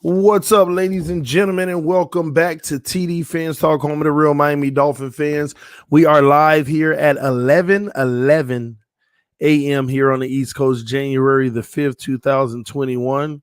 What's up, ladies and gentlemen, and welcome back to TDPHINSTALK, home of the real Miami Dolphin fans. We are live here at 11:11 a.m. here on the East Coast, January the 5th, 2021.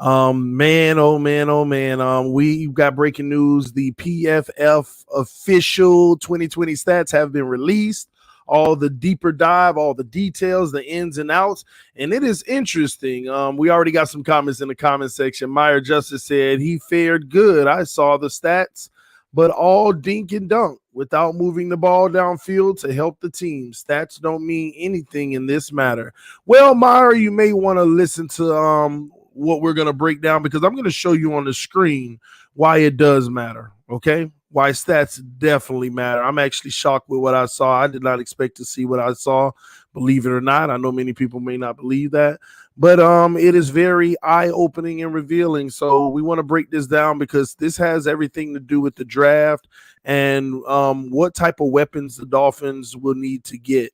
Man, oh man, oh man. We got breaking news. The PFF official 2020 stats have been released. All the deeper dive, all the details, the ins and outs, and it is interesting. We already got some comments in the comment section. Meyer Justice said he fared good. I saw the stats, but all dink and dunk without moving the ball downfield to help the team. Stats don't mean anything in this matter. Well, Meyer, you may want to listen to what we're going to break down, because I'm going to show you on the screen why it does matter, okay? Why stats definitely matter. I'm actually shocked with what I saw. I did not expect to see what I saw, believe it or not. I know many people may not believe that, but it is very eye-opening and revealing. So we want to break this down because this has everything to do with the draft and what type of weapons the Dolphins will need to get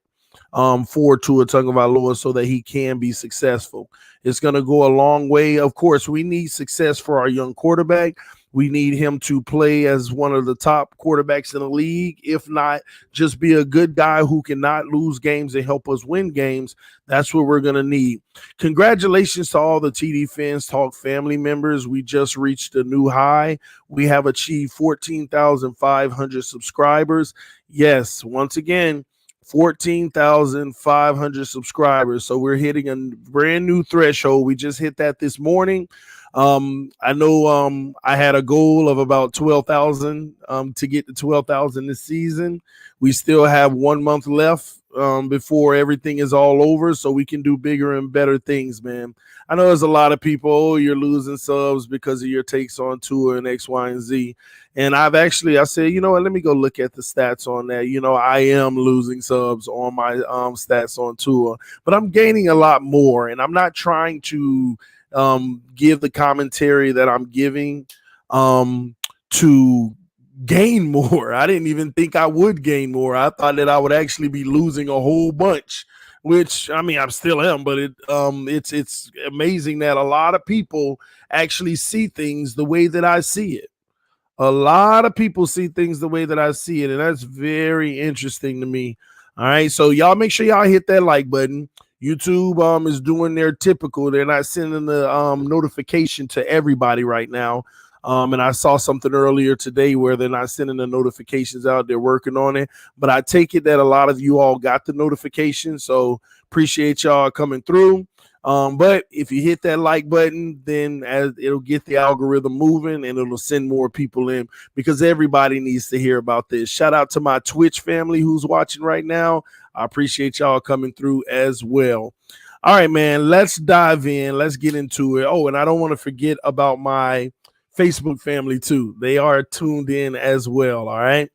for Tua Tagovailoa so that he can be successful. It's going to go a long way. Of course, we need success for our young quarterback. We need him to play as one of the top quarterbacks in the league. If not, just be a good guy who cannot lose games and help us win games. That's what we're going to need. Congratulations to all the TDPHINSTALK family members. We just reached a new high. We have achieved 14,500 subscribers. Yes, once again, 14,500 subscribers. So we're hitting a brand new threshold. We just hit that this morning. I know I had a goal of about 12,000 to get to 12,000 this season. We still have 1 month left before everything is all over, so we can do bigger and better things, man. I know there's a lot of people, oh, you're losing subs because of your takes on Tua and X, Y, and Z. And I said, you know what, let me go look at the stats on that. You know, I am losing subs on my stats on Tua, but I'm gaining a lot more, and I'm not trying to give the commentary that I'm giving to gain more. I didn't even think I would gain more. I thought that I would actually be losing a whole bunch, which I mean I still am, but it's amazing that a lot of people actually see things the way that I see it. A lot of people see things the way that I see it, and that's very interesting to me. All right, so y'all make sure y'all hit that like button. YouTube is doing their typical. They're not sending the notification to everybody right now. And I saw something earlier today where they're not sending the notifications out. They're working on it. But I take it that a lot of you all got the notification. So appreciate y'all coming through. But if you hit that like button, then it'll get the algorithm moving and it'll send more people in, because everybody needs to hear about this. Shout out to my Twitch family who's watching right now. I appreciate y'all coming through as well. All right, man, let's dive in. Let's get into it. Oh, and I don't want to forget about my Facebook family too. They are tuned in as well. All right.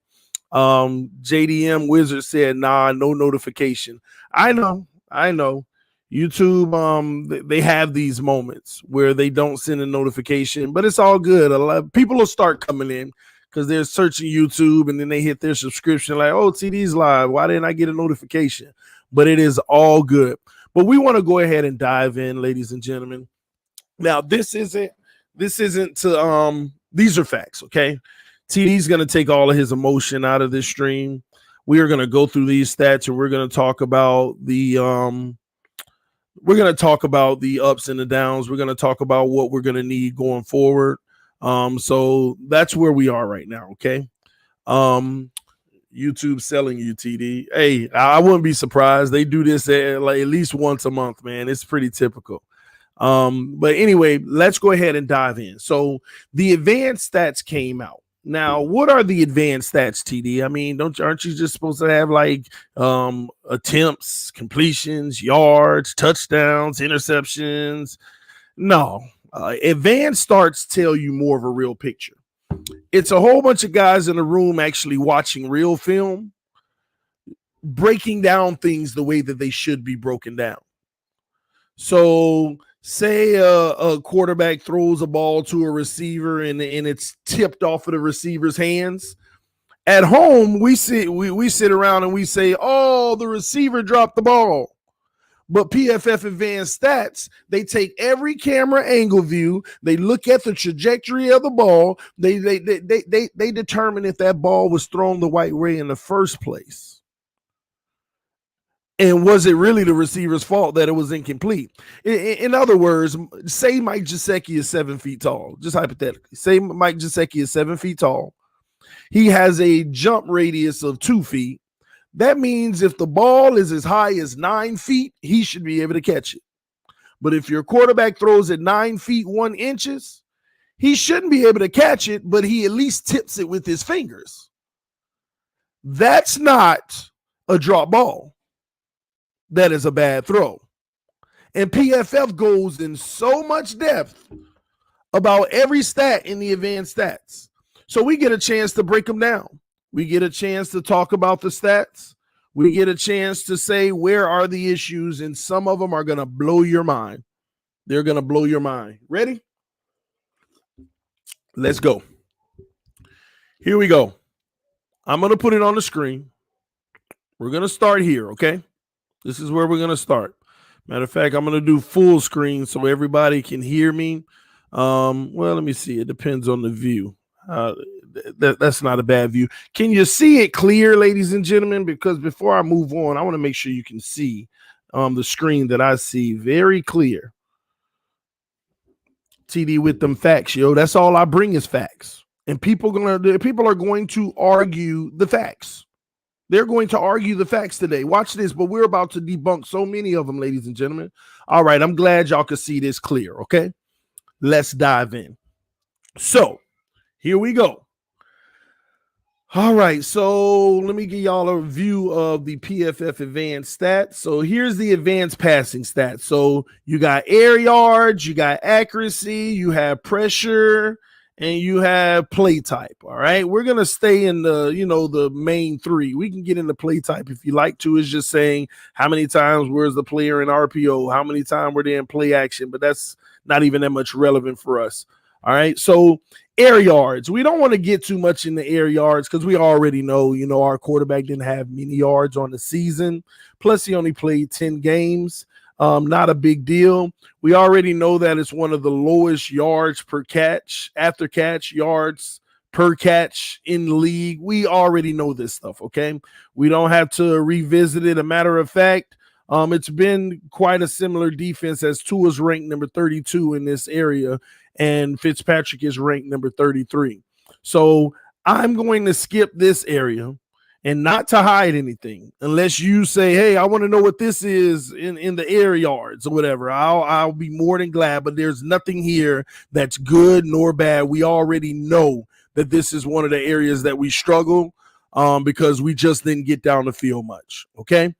JDM Wizard said, nah, no notification. I know. YouTube, they have these moments where they don't send a notification, but it's all good. A lot of people will start coming in because they're searching YouTube and then they hit their subscription like, oh, TD's live. Why didn't I get a notification? But it is all good. But we want to go ahead and dive in, ladies and gentlemen. Now, this isn't to these are facts, okay? TD's going to take all of his emotion out of this stream. We are going to go through these stats and we're going to talk about the ups and the downs. We're going to talk about what we're going to need going forward. So that's where we are right now. Okay. YouTube selling you, TD. Hey, I wouldn't be surprised. They do this at least once a month, man. It's pretty typical. But anyway, let's go ahead and dive in. So the advanced stats came out. Now, what are the advanced stats, TD? I mean, aren't you just supposed to have like attempts, completions, yards, touchdowns, interceptions? No. Advanced starts tell you more of a real picture. It's a whole bunch of guys in the room actually watching real film, breaking down things the way that they should be broken down. So say a quarterback throws a ball to a receiver and it's tipped off of the receiver's hands. At home, we sit around and we say, oh, the receiver dropped the ball. But PFF Advanced Stats, they take every camera angle view, they look at the trajectory of the ball, they determine if that ball was thrown the right way in the first place. And was it really the receiver's fault that it was incomplete? In other words, say Mike Gesicki is 7 feet tall, just hypothetically. Say Mike Gesicki is 7 feet tall. He has a jump radius of 2 feet. That means if the ball is as high as 9 feet, he should be able to catch it. But if your quarterback throws it 9 feet 1 inches, he shouldn't be able to catch it, but he at least tips it with his fingers. That's not a drop ball. That is a bad throw. And PFF goes in so much depth about every stat in the advanced stats. So we get a chance to break them down. We get a chance to talk about the stats. We get a chance to say where are the issues, and some of them are going to blow your mind. They're going to blow your mind. Ready? Let's go. Here we go. I'm going to put it on the screen. We're going to start here, okay? This is where we're going to start. Matter of fact, I'm going to do full screen so everybody can hear me. Well, let me see. It depends on the view. That's not a bad view. Can you see it clear, ladies and gentlemen? Because before I move on, I want to make sure you can see the screen that I see very clear. TD with them facts, yo. That's all I bring is facts. And people are going to argue the facts. They're going to argue the facts today. Watch this, but we're about to debunk so many of them, ladies and gentlemen. All right, I'm glad y'all can see this clear, okay? Let's dive in. So, here we go. All right, so let me give y'all a view of the PFF Advanced stats. So here's the advanced passing stats. So you got air yards, you got accuracy, you have pressure, and you have play type. All right, we're gonna stay in the main three. We can get into play type if you like to. It's just saying how many times where's the player in RPO, how many times were they in play action, but that's not even that much relevant for us. All right, so air yards. We don't want to get too much in the air yards because we already know, our quarterback didn't have many yards on the season. Plus, he only played 10 games. Not a big deal. We already know that it's one of the lowest yards per catch, after catch yards per catch in the league. We already know this stuff, okay? We don't have to revisit it. A matter of fact, it's been quite a similar defense as Tua's ranked number 32 in this area, and Fitzpatrick is ranked number 33. So I'm going to skip this area, and not to hide anything, unless you say, hey, I want to know what this is in the air yards or whatever. I'll be more than glad, but there's nothing here that's good nor bad. We already know that this is one of the areas that we struggle because we just didn't get down the field much, okay?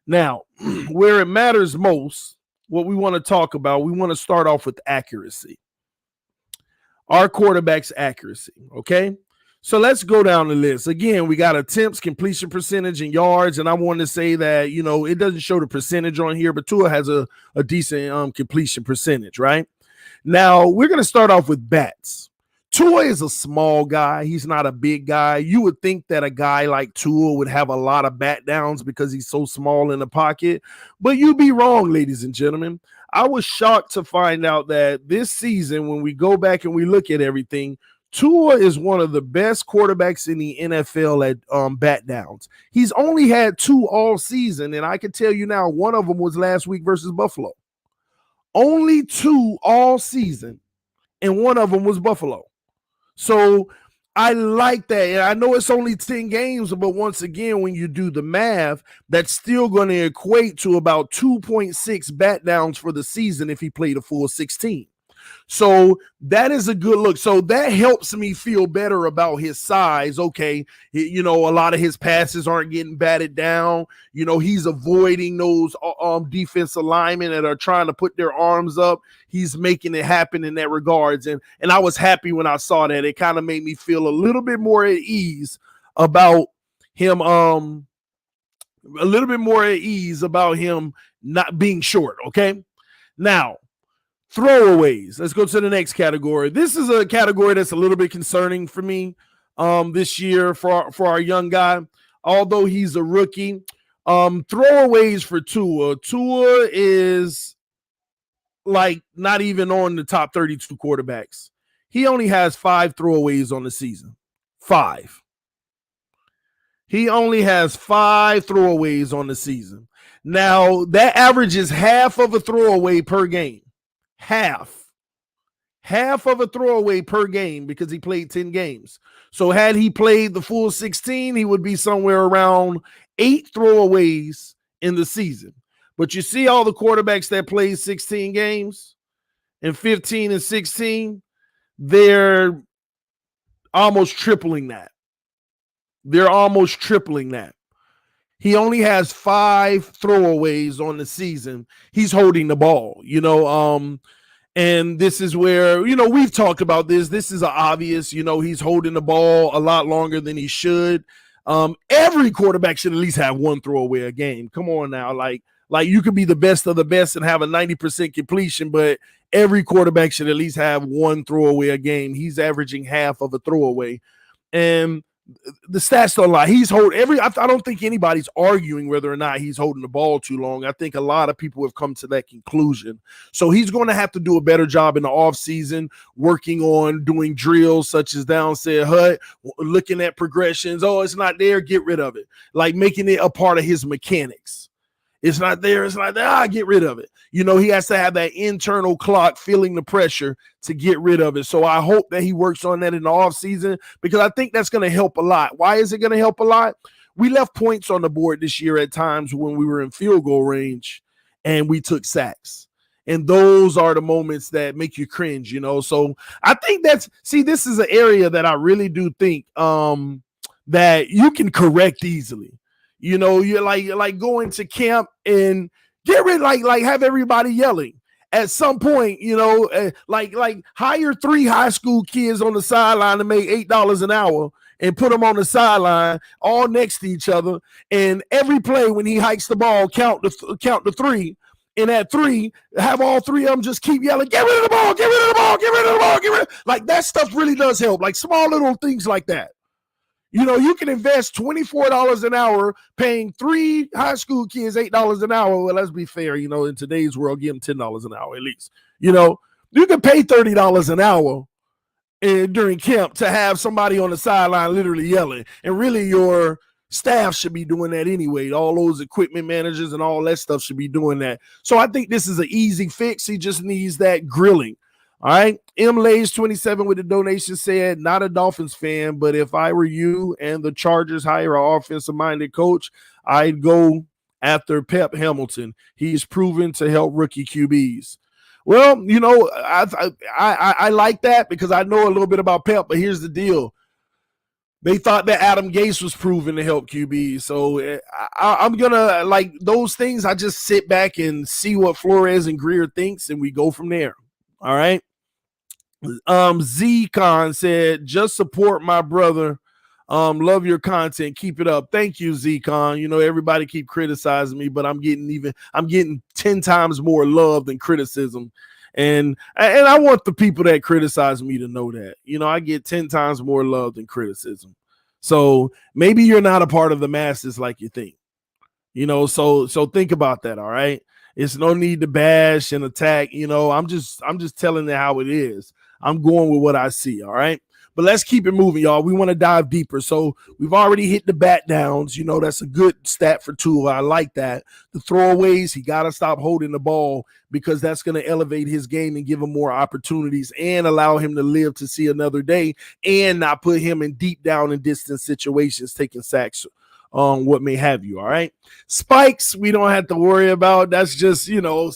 Now, where it matters most, what we want to talk about, we want to start off with accuracy. Our quarterback's accuracy, okay? So let's go down the list. Again, we got attempts, completion percentage, and yards, and I want to say that, it doesn't show the percentage on here, but Tua has a decent completion percentage, right? Now, we're going to start off with bats. Tua is a small guy. He's not a big guy. You would think that a guy like Tua would have a lot of bat downs because he's so small in the pocket, but you'd be wrong, ladies and gentlemen. I was shocked to find out that this season, when we go back and we look at everything, Tua is one of the best quarterbacks in the NFL at bat downs. He's only had 2 all season, and I can tell you now, one of them was last week versus Buffalo. Only 2 all season, and one of them was Buffalo. So I like that. And I know it's only 10 games, but once again, when you do the math, that's still going to equate to about 2.6 bat downs for the season if he played a full 16. So that is a good look. So that helps me feel better about his size. Okay, a lot of his passes aren't getting batted down. He's avoiding those defensive linemen that are trying to put their arms up. He's making it happen in that regards. And I was happy when I saw that. It kind of made me feel a little bit more at ease about him. A little bit more at ease about him not being short. Okay, now, throwaways. Let's go to the next category. This is a category that's a little bit concerning for me this year for our young guy. Although he's a rookie, Throwaways for Tua. Tua is like not even on the top 32 quarterbacks. He only has 5 throwaways on the season. 5. He only has 5 throwaways on the season. Now, that averages half of a throwaway per game. Half of a throwaway per game because he played 10 games. So had he played the full 16, he would be somewhere around 8 throwaways in the season. But you see all the quarterbacks that play 16 games and 15 and 16, they're almost tripling that. He only has 5 throwaways on the season. He's holding the ball, and this is where, we've talked about this. This is obvious, he's holding the ball a lot longer than he should. Every quarterback should at least have 1 throwaway a game. Come on now. Like you could be the best of the best and have a 90% completion, but every quarterback should at least have 1 throwaway a game. He's averaging half of a throwaway. And the stats don't lie. I don't think anybody's arguing whether or not he's holding the ball too long. I think a lot of people have come to that conclusion. So he's going to have to do a better job in the offseason, working on doing drills such as Downset Hut, looking at progressions. Oh, it's not there, get rid of it. Like making it a part of his mechanics. It's not there. Get rid of it. He has to have that internal clock feeling the pressure to get rid of it. So I hope that he works on that in the offseason because I think that's going to help a lot. Why is it going to help a lot? We left points on the board this year at times when we were in field goal range and we took sacks. And those are the moments that make you cringe, So I think this is an area that I really do think that you can correct easily. You're like going to camp and get rid, like have everybody yelling at some point, like hire 3 high school kids on the sideline to make $8 an hour and put them on the sideline all next to each other. And every play when he hikes the ball, count the 3. And at 3, have all 3 of them just keep yelling, get rid of the ball, get rid of the ball, get rid of the ball, get rid of it. Like that stuff really does help. Like small little things like that. You can invest $24 an hour paying 3 high school kids $8 an hour. Well, let's be fair, in today's world, give them $10 an hour at least. You can pay $30 an hour during camp to have somebody on the sideline literally yelling. And really your staff should be doing that anyway. All those equipment managers and all that stuff should be doing that. So I think this is an easy fix. He just needs that grilling. All right. M. Lays 27 with the donation said, not a Dolphins fan, but if I were you and the Chargers hire an offensive-minded coach, I'd go after Pep Hamilton. He's proven to help rookie QBs. Well, I like that because I know a little bit about Pep, but here's the deal. They thought that Adam Gase was proven to help QBs. So I'm going to, like those things, I just sit back and see what Flores and Greer thinks, and we go from there. All right. Z-Con said, just support my brother. Love your content. Keep it up. Thank you, Z-Con. Everybody keep criticizing me, but I'm getting 10 times more love than criticism. And I want the people that criticize me to know that, I get 10 times more love than criticism. So maybe you're not a part of the masses like you think, so think about that. All right. It's no need to bash and attack. I'm just telling you how it is. I'm going with what I see. All right. But let's keep it moving, y'all. We want to dive deeper. So we've already hit the bat downs. That's a good stat for Tua. I like that. The throwaways, he got to stop holding the ball because that's going to elevate his game and give him more opportunities and allow him to live to see another day and not put him in deep down and distant situations, taking sacks on what may have you. All right. Spikes, we don't have to worry about. That's just,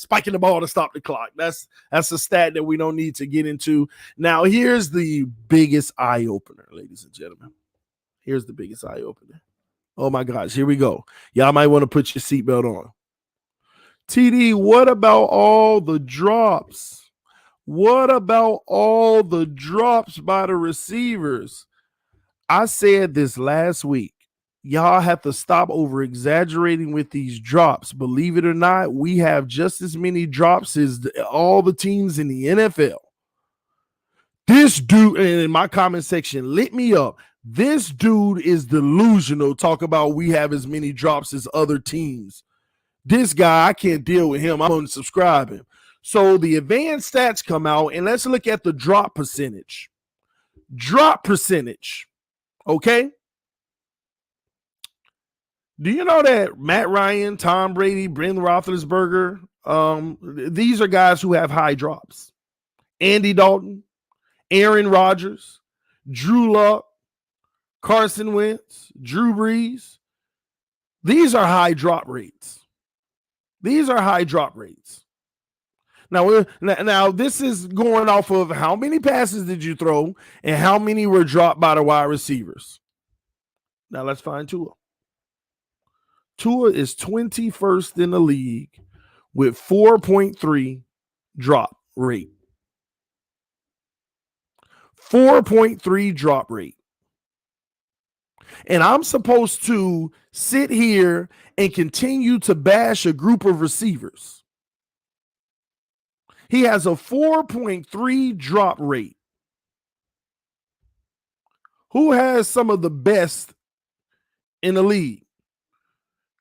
spiking the ball to stop the clock. That's a stat that we don't need to get into. Now, here's the biggest eye opener, ladies and gentlemen. Here's the biggest eye opener. Oh my gosh, here we go. Y'all might want to put your seatbelt on. TD, what about all the drops? What about all the drops by the receivers? I said this last week. Y'all have to stop over exaggerating with these drops. Believe it or not, we have just as many drops as all the teams in the NFL. This dude in my comment section lit me up. This dude is delusional. Talk about we have as many drops as other teams. This guy, I can't deal with him. I'm unsubscribing. So the advanced stats come out, and let's look at the drop percentage. Drop percentage. Okay. Do you know that Matt Ryan, Tom Brady, Ben Roethlisberger, these are guys who have high drops? Andy Dalton, Aaron Rodgers, Drew Luck, Carson Wentz, Drew Brees. These are high drop rates. These are high drop rates. Now this is going off of how many passes did you throw and how many were dropped by the wide receivers. Now let's find Tua. Tua is 21st in the league with 4.3 drop rate. 4.3 drop rate. And I'm supposed to sit here and continue to bash a group of receivers. He has a 4.3 drop rate. Who has some of the best in the league?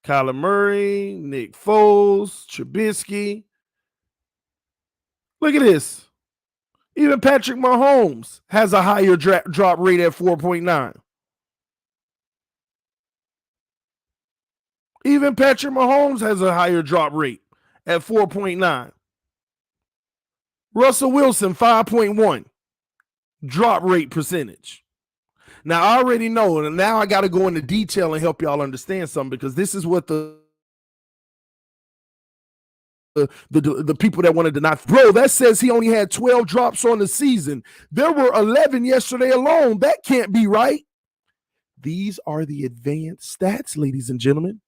Kyler Murray, Nick Foles, Trubisky. Look at this. Even Patrick Mahomes has a higher drop rate at 4.9. Even Patrick Mahomes has a higher drop rate at 4.9. Russell Wilson, 5.1 drop rate percentage. Now, I already know, and now I got to go into detail and help y'all understand something, because this is what the people that want to deny. Bro, that says he only had 12 drops on the season. There were 11 yesterday alone. That can't be right. These are the advanced stats, ladies and gentlemen.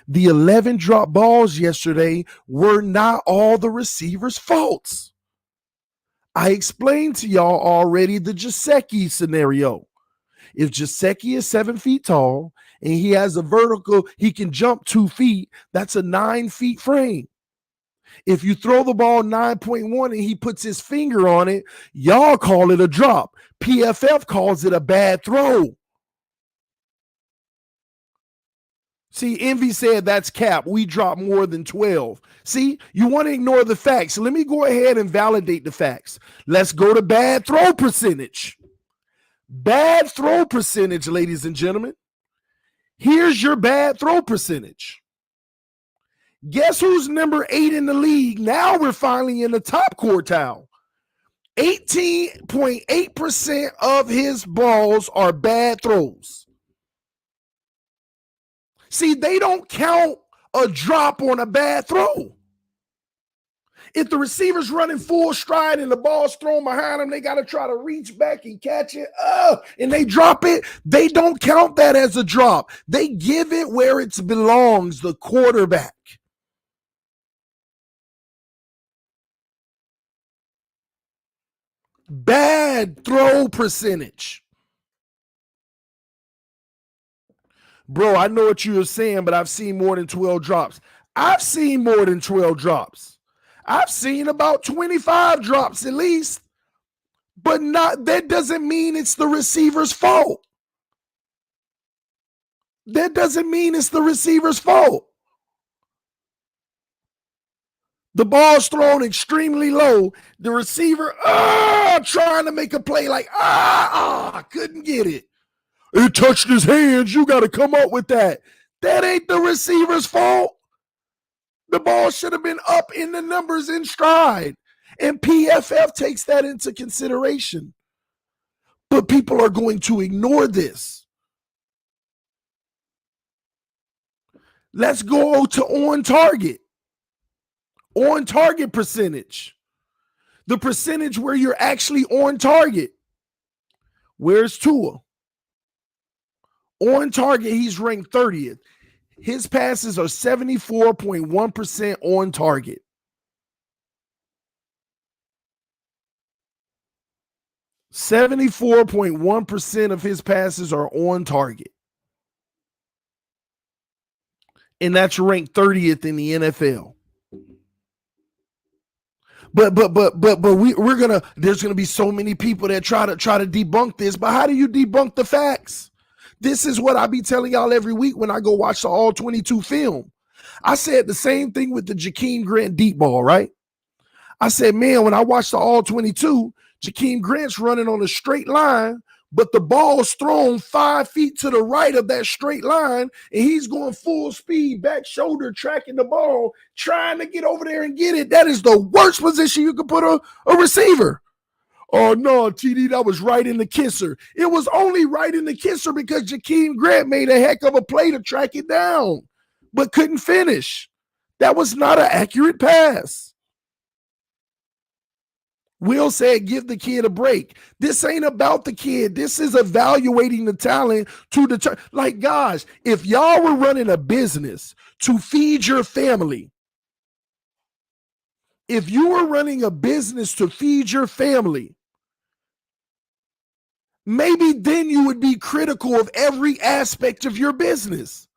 The 11 drop balls yesterday were not all the receivers' faults. I explained to y'all already the Gesicki scenario. If Gesicki is 7 feet tall and he has a vertical, he can jump 2 feet, that's a 9 feet frame. If you throw the ball 9.1 and he puts his finger on it, y'all call it a drop. PFF calls it a bad throw. See, Envy said that's cap. We dropped more than 12. See, you want to ignore the facts. Let me go ahead and validate the facts. Let's go to bad throw percentage. Bad throw percentage, ladies and gentlemen. Here's your bad throw percentage. Guess who's number 8 in the league? Now we're finally in the top quartile. 18.8% of his balls are bad throws. See, they don't count a drop on a bad throw. If the receiver's running full stride and the ball's thrown behind them, they got to try to reach back and catch it, and they drop it. They don't count that as a drop. They give it where it belongs, the quarterback. Bad throw percentage. Bro, I know what you were saying, but I've seen more than 12 drops. I've seen more than 12 drops. I've seen about 25 drops at least, but not that doesn't mean it's the receiver's fault. That doesn't mean it's the receiver's fault. The ball's thrown extremely low. The receiver, trying to make a play like, couldn't get it. It touched his hands. You got to come up with that. That ain't the receiver's fault. The ball should have been up in the numbers in stride. And PFF takes that into consideration. But people are going to ignore this. Let's go to on target. On target percentage. The percentage where you're actually on target. Where's Tua? On target, he's ranked 30th. His passes are 74.1% on target. .1% of his passes are on target. And that's ranked 30th in the NFL. There's gonna be so many people that try to debunk this. But how do you debunk the facts? This is what I be telling y'all every week when I go watch the all 22 film. I said the same thing with the Jakeem Grant deep ball, right? I said, man, when I watch the all 22, Jakeem Grant's running on a straight line, but the ball's thrown 5 feet to the right of that straight line, and he's going full speed, back shoulder, tracking the ball, trying to get over there and get it. That is the worst position you could put a receiver. Oh, no, TD, that was right in the kisser. It was only right in the kisser because Jakeem Grant made a heck of a play to track it down, but couldn't finish. That was not an accurate pass. Will said, give the kid a break. This ain't about the kid. This is evaluating the talent to determine. Like, guys, if y'all were running a business to feed your family, if you were running a business to feed your family, maybe then you would be critical of every aspect of your business.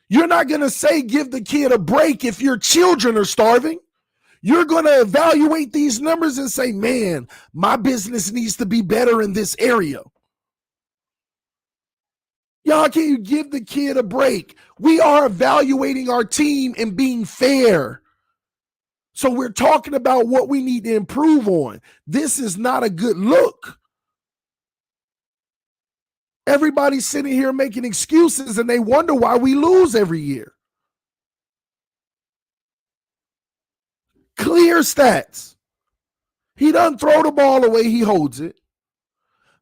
You're not going to say, give the kid a break if your children are starving. You're going to evaluate these numbers and say, man, my business needs to be better in this area. Y'all, can you give the kid a break? We are evaluating our team and being fair. So we're talking about what we need to improve on. This is not a good look. Everybody's sitting here making excuses and they wonder why we lose every year. Clear stats. He doesn't throw the ball away, he holds it.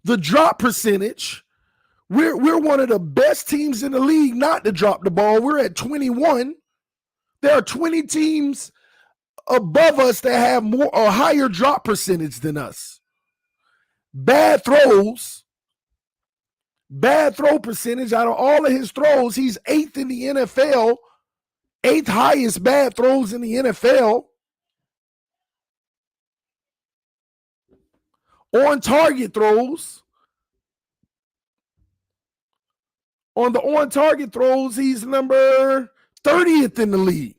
The drop percentage, we're one of the best teams in the league not to drop the ball. We're at 21. There are 20 teams above us that have more or higher drop percentage than us. Bad throw percentage. Out of all of his throws, he's 8th in the NFL, 8th highest bad throws in the NFL. On target throws, he's number 30th in the league.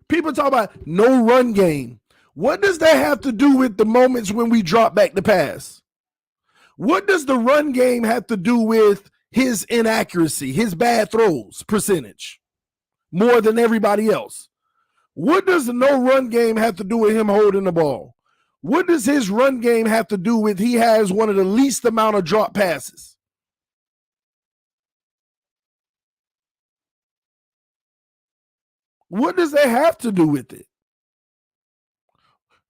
People talk about no run game. What does that have to do with the moments when we drop back to pass? What does the run game have to do with his inaccuracy, his bad throws percentage, more than everybody else? What does the no run game have to do with him holding the ball? What does his run game have to do with he has one of the least amount of drop passes? What does that have to do with it?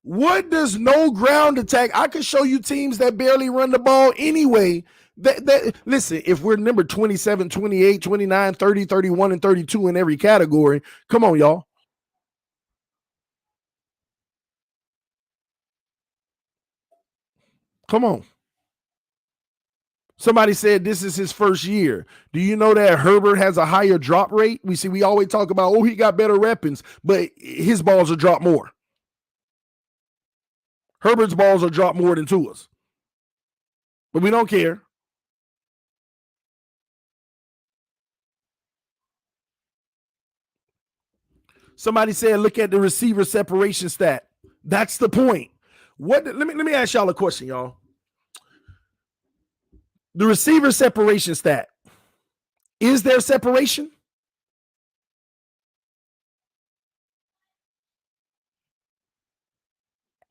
What does no ground attack? I could show you teams that barely run the ball anyway. Listen, if we're number 27, 28, 29, 30, 31, and 32 in every category, come on, y'all. Come on. Somebody said this is his first year. Do you know that Herbert has a higher drop rate? We always talk about, oh, he got better weapons, but his balls are dropped more. Herbert's balls are dropped more than Tua's. But we don't care. Somebody said, look at the receiver separation stat. That's the point. Let me ask y'all a question, y'all. The receiver separation stat. Is there separation?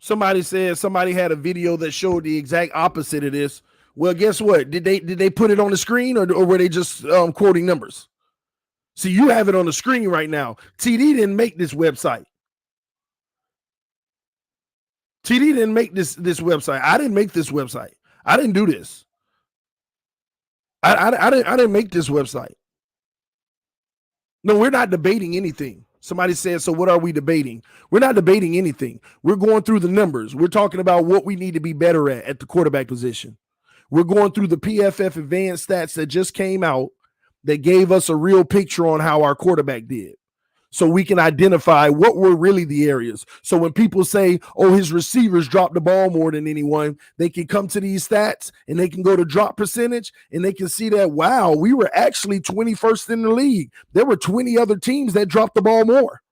Somebody said somebody had a video that showed the exact opposite of this. Well, guess what? Did they put it on the screen or were they just quoting numbers? See, you have it on the screen right now. TD didn't make this website. TD didn't make this website. I didn't make this website. I didn't do this. I didn't make this website. No, we're not debating anything. Somebody said, so what are we debating? We're not debating anything. We're going through the numbers. We're talking about what we need to be better at the quarterback position. We're going through the PFF Advanced stats that just came out that gave us a real picture on how our quarterback did. so we can identify what were really the areas. So when people say, oh, his receivers dropped the ball more than anyone, they can come to these stats and they can go to drop percentage and they can see that, wow, we were actually 21st in the league. There were 20 other teams that dropped the ball more.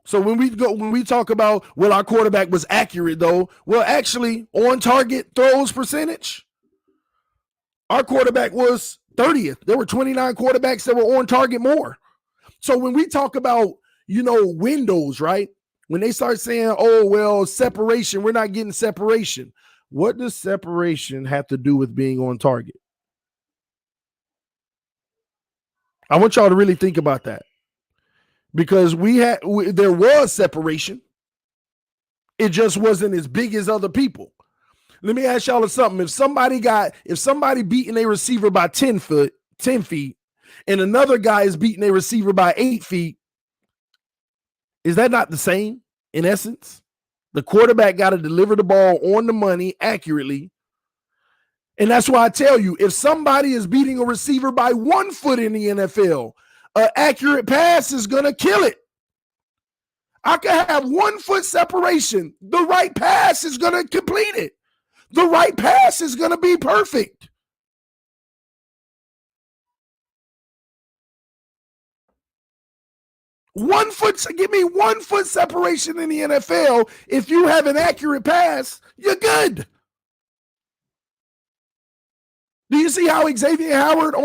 So when we talk about, well, our quarterback was accurate though, well, actually on target throws percentage, our quarterback was 30th. There were 29 quarterbacks that were on target more. So when we talk about, windows, right? When they start saying, oh, well, separation, we're not getting separation. What does separation have to do with being on target? I want y'all to really think about that. Because there was separation. It just wasn't as big as other people. Let me ask y'all something. If somebody beating a receiver by 10 feet, and another guy is beating a receiver by 8 feet, is that not the same in essence? The quarterback got to deliver the ball on the money accurately. And that's why I tell you, if somebody is beating a receiver by 1 foot in the NFL, an accurate pass is going to kill it. I can have 1 foot separation. The right pass is going to complete it. The right pass is going to be perfect. Give me 1 foot separation in the NFL. If you have an accurate pass, you're good. Do you see how Xavier Howard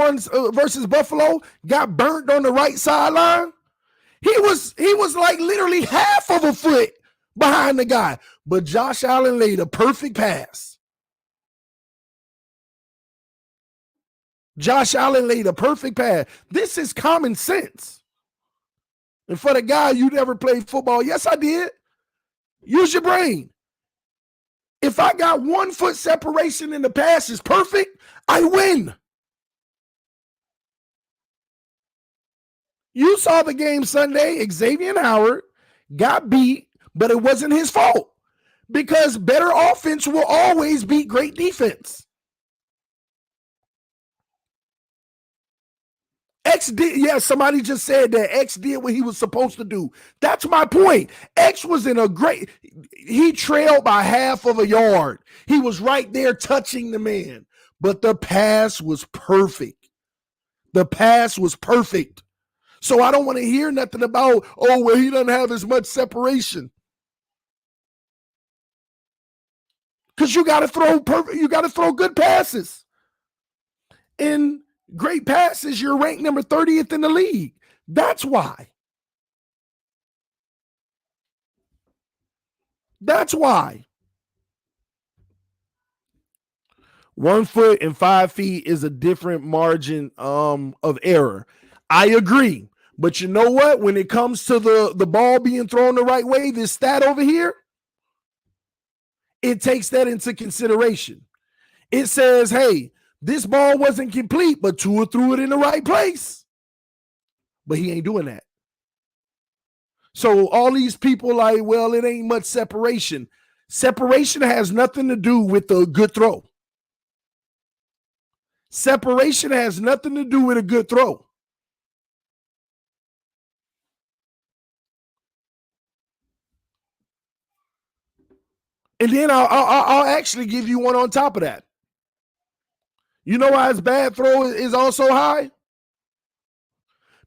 versus Buffalo got burnt on the right sideline? He was like literally half of a foot behind the guy, but Josh Allen laid a perfect pass. This is common sense. And for the guy, you never played football. Yes, I did. Use your brain. If I got 1 foot separation and the pass is perfect, I win. You saw the game Sunday. Xavier Howard got beat, but it wasn't his fault because better offense will always beat great defense. Somebody just said that X did what he was supposed to do. That's my point. X was he trailed by half of a yard. He was right there touching the man, but the pass was perfect. So I don't want to hear nothing about, oh, well, he doesn't have as much separation. Because you got to throw good passes. In great passes, you're ranked number 30th in the league. That's why. 1 foot and 5 feet is a different margin of error. I agree. But you know what? When it comes to the ball being thrown the right way, this stat over here, it takes that into consideration. It says, hey, this ball wasn't complete, but Tua threw it in the right place. But he ain't doing that. So all these people like, well, it ain't much separation. Separation has nothing to do with a good throw. Separation has nothing to do with a good throw. And then I'll actually give you one on top of that. You know why his bad throw is also high?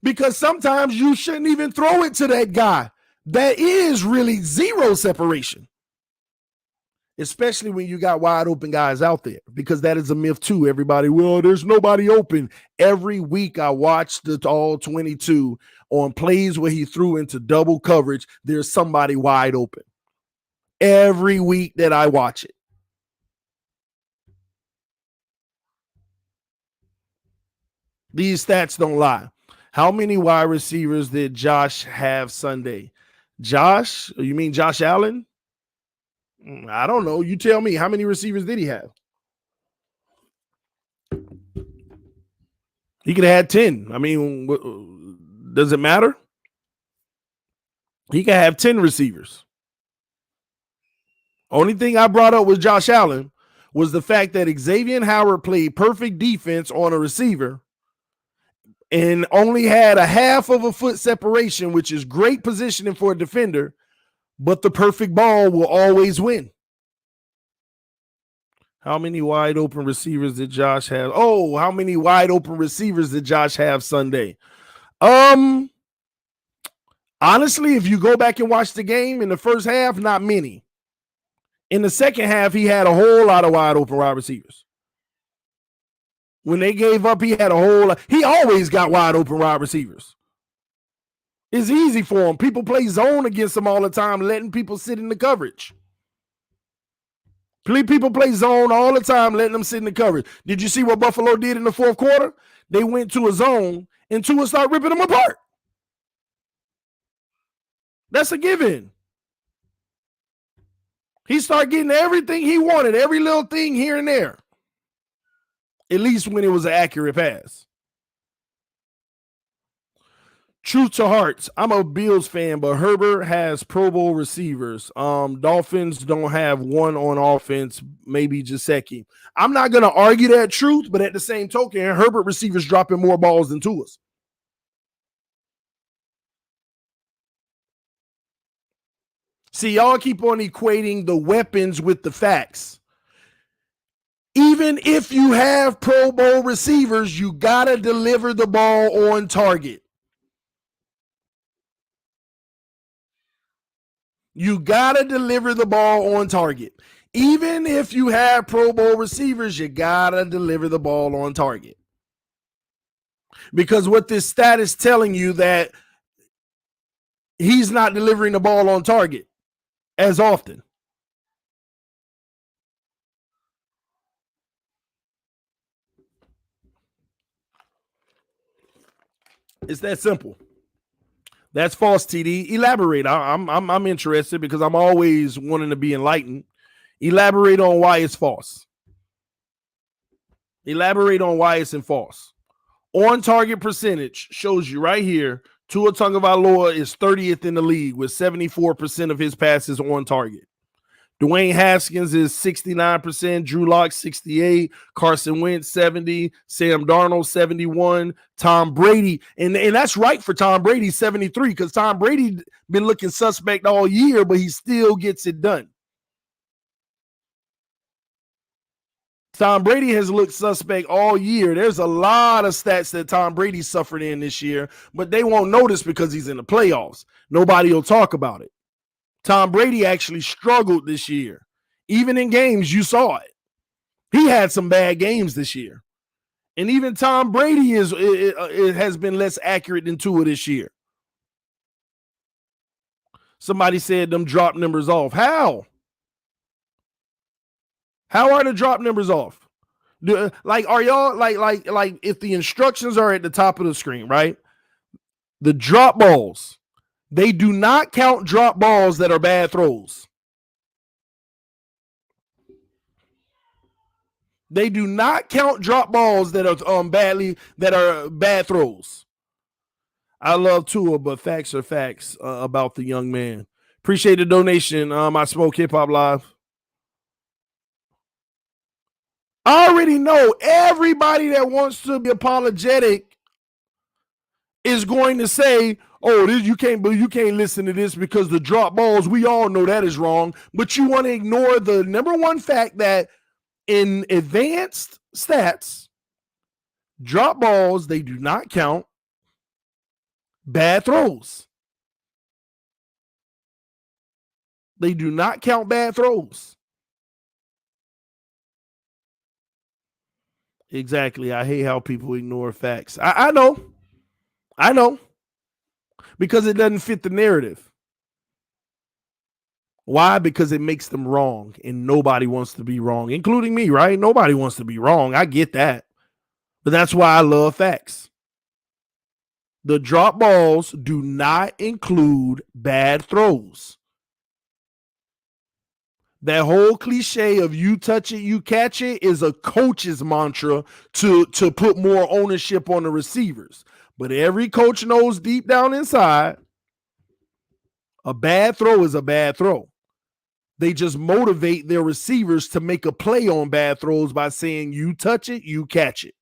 Because sometimes you shouldn't even throw it to that guy. That is really zero separation. Especially when you got wide open guys out there, because that is a myth too. Everybody, well, there's nobody open. Every week I watch the all 22 on plays where he threw into double coverage. There's somebody wide open. Every week that I watch it. These stats don't lie. How many wide receivers did Josh have Sunday? Josh? You mean Josh Allen? I don't know. You tell me. How many receivers did he have? He could have had 10. I mean, does it matter? He could have 10 receivers. Only thing I brought up with Josh Allen was the fact that Xavier Howard played perfect defense on a receiver and only had a half of a foot separation, which is great positioning for a defender, but the perfect ball will always win. How many wide open receivers did Josh have? Oh, how many wide open receivers did Josh have Sunday? Honestly, if you go back and watch the game in the first half, not many. In the second half, he had a whole lot of wide open wide receivers. When they gave up, he had a whole lot. He always got wide open wide receivers. It's easy for him. People play zone against him all the time, letting people sit in the coverage. People play zone all the time, letting them sit in the coverage. Did you see what Buffalo did in the fourth quarter? They went to a zone, and Tua started ripping them apart. That's a given. He started getting everything he wanted, every little thing here and there. At least when it was an accurate pass. Truth to hearts, I'm a Bills fan, but Herbert has Pro Bowl receivers. Dolphins don't have one on offense, maybe Gesicki. I'm not going to argue that truth, but at the same token, Herbert receivers dropping more balls than Tua's. See, y'all keep on equating the weapons with the facts. Even if you have Pro Bowl receivers, you got to deliver the ball on target. You got to deliver the ball on target. Even if you have Pro Bowl receivers, you got to deliver the ball on target. Because what this stat is telling you that he's not delivering the ball on target as often. It's that simple. That's false, TD. Elaborate. I'm interested because I'm always wanting to be enlightened. Elaborate on why it's false. Elaborate on why it's false. On target percentage shows you right here. Tua Tagovailoa is 30th in the league with 74% of his passes on target. Dwayne Haskins is 69%, Drew Lock 68, Carson Wentz 70, Sam Darnold 71, Tom Brady, and that's right for Tom Brady 73 because Tom Brady been looking suspect all year, but he still gets it done. Tom Brady has looked suspect all year. There's a lot of stats that Tom Brady suffered in this year, but they won't notice because he's in the playoffs. Nobody will talk about it. Tom Brady actually struggled this year. Even in games, you saw it. He had some bad games this year. And even Tom Brady has been less accurate than Tua this year. Somebody said them drop numbers off. How? How are the drop numbers off? Are y'all like if the instructions are at the top of the screen, right? The drop balls. They do not count drop balls that are bad throws. They do not count drop balls that are bad throws. I love Tua, but facts are facts about the young man. Appreciate the donation. I Smoke Hip Hop Live. I already know everybody that wants to be apologetic is going to say, oh, you can't listen to this because the drop balls, we all know that is wrong. But you want to ignore the number one fact that in advanced stats, drop balls, they do not count bad throws. They do not count bad throws. Exactly. I hate how people ignore facts. I know. Because it doesn't fit the narrative. Why? Because it makes them wrong, and nobody wants to be wrong, including me, right? Nobody wants to be wrong. I get that. But that's why I love facts. The drop balls do not include bad throws. That whole cliche of you touch it, you catch it is a coach's mantra to put more ownership on the receivers. But every coach knows deep down inside, a bad throw is a bad throw. They just motivate their receivers to make a play on bad throws by saying, you touch it, you catch it.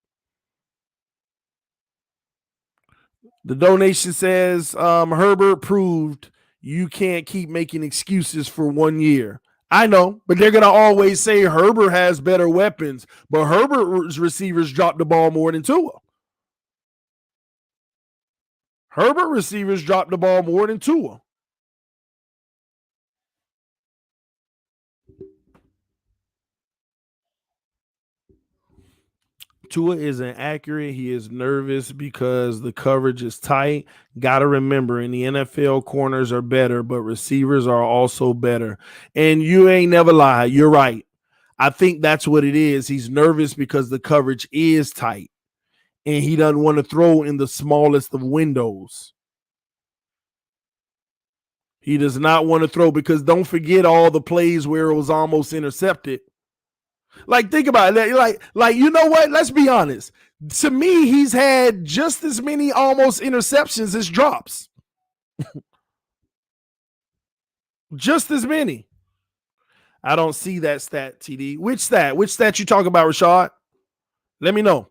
The donation says, Herbert proved you can't keep making excuses for 1 year. I know, but they're going to always say Herbert has better weapons, but Herbert's receivers drop the ball more than Tua. Herbert receivers drop the ball more than Tua. Tua isn't accurate. He is nervous because the coverage is tight. Got to remember, in the NFL, corners are better, but receivers are also better. And you ain't never lie. You're right. I think that's what it is. He's nervous because the coverage is tight, and he doesn't want to throw in the smallest of windows. He does not want to throw, because don't forget all the plays where it was almost intercepted. Like, think about it. Like, you know what? Let's be honest. To me, he's had just as many almost interceptions as drops. Just as many. I don't see that stat, TD. Which stat? Which stat you talk about, Rashad? Let me know.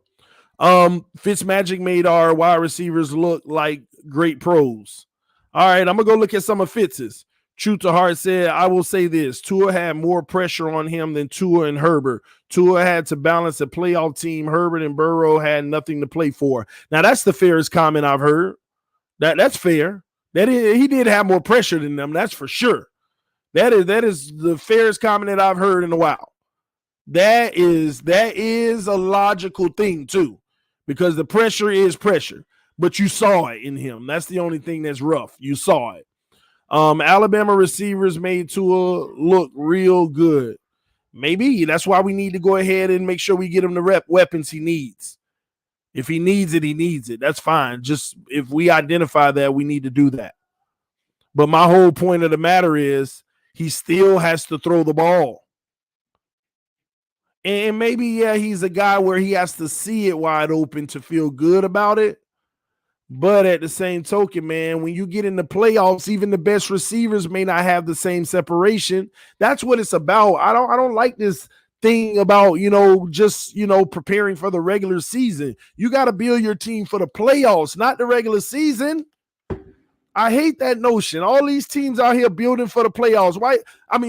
Fitzmagic made our wide receivers look like great pros. All right, I'm going to go look at some of Fitz's. True to Heart said, I will say this. Tua had more pressure on him than Tua and Herbert. Tua had to balance a playoff team. Herbert and Burrow had nothing to play for. Now, that's the fairest comment I've heard. That's fair. He did have more pressure than them. That's for sure. That is the fairest comment that I've heard in a while. That is a logical thing, too, because the pressure is pressure. But you saw it in him. That's the only thing that's rough. You saw it. Alabama receivers made Tua look real good. Maybe that's why we need to go ahead and make sure we get him the weapons he needs. If he needs it, he needs it. That's fine. Just if we identify that, we need to do that. But my whole point of the matter is he still has to throw the ball. And maybe, yeah, he's a guy where he has to see it wide open to feel good about it. But at the same token, man, when you get in the playoffs, even the best receivers may not have the same separation. That's what it's about. I don't like this thing about, just, preparing for the regular season. You got to build your team for the playoffs, not the regular season. I hate that notion. All these teams out here building for the playoffs.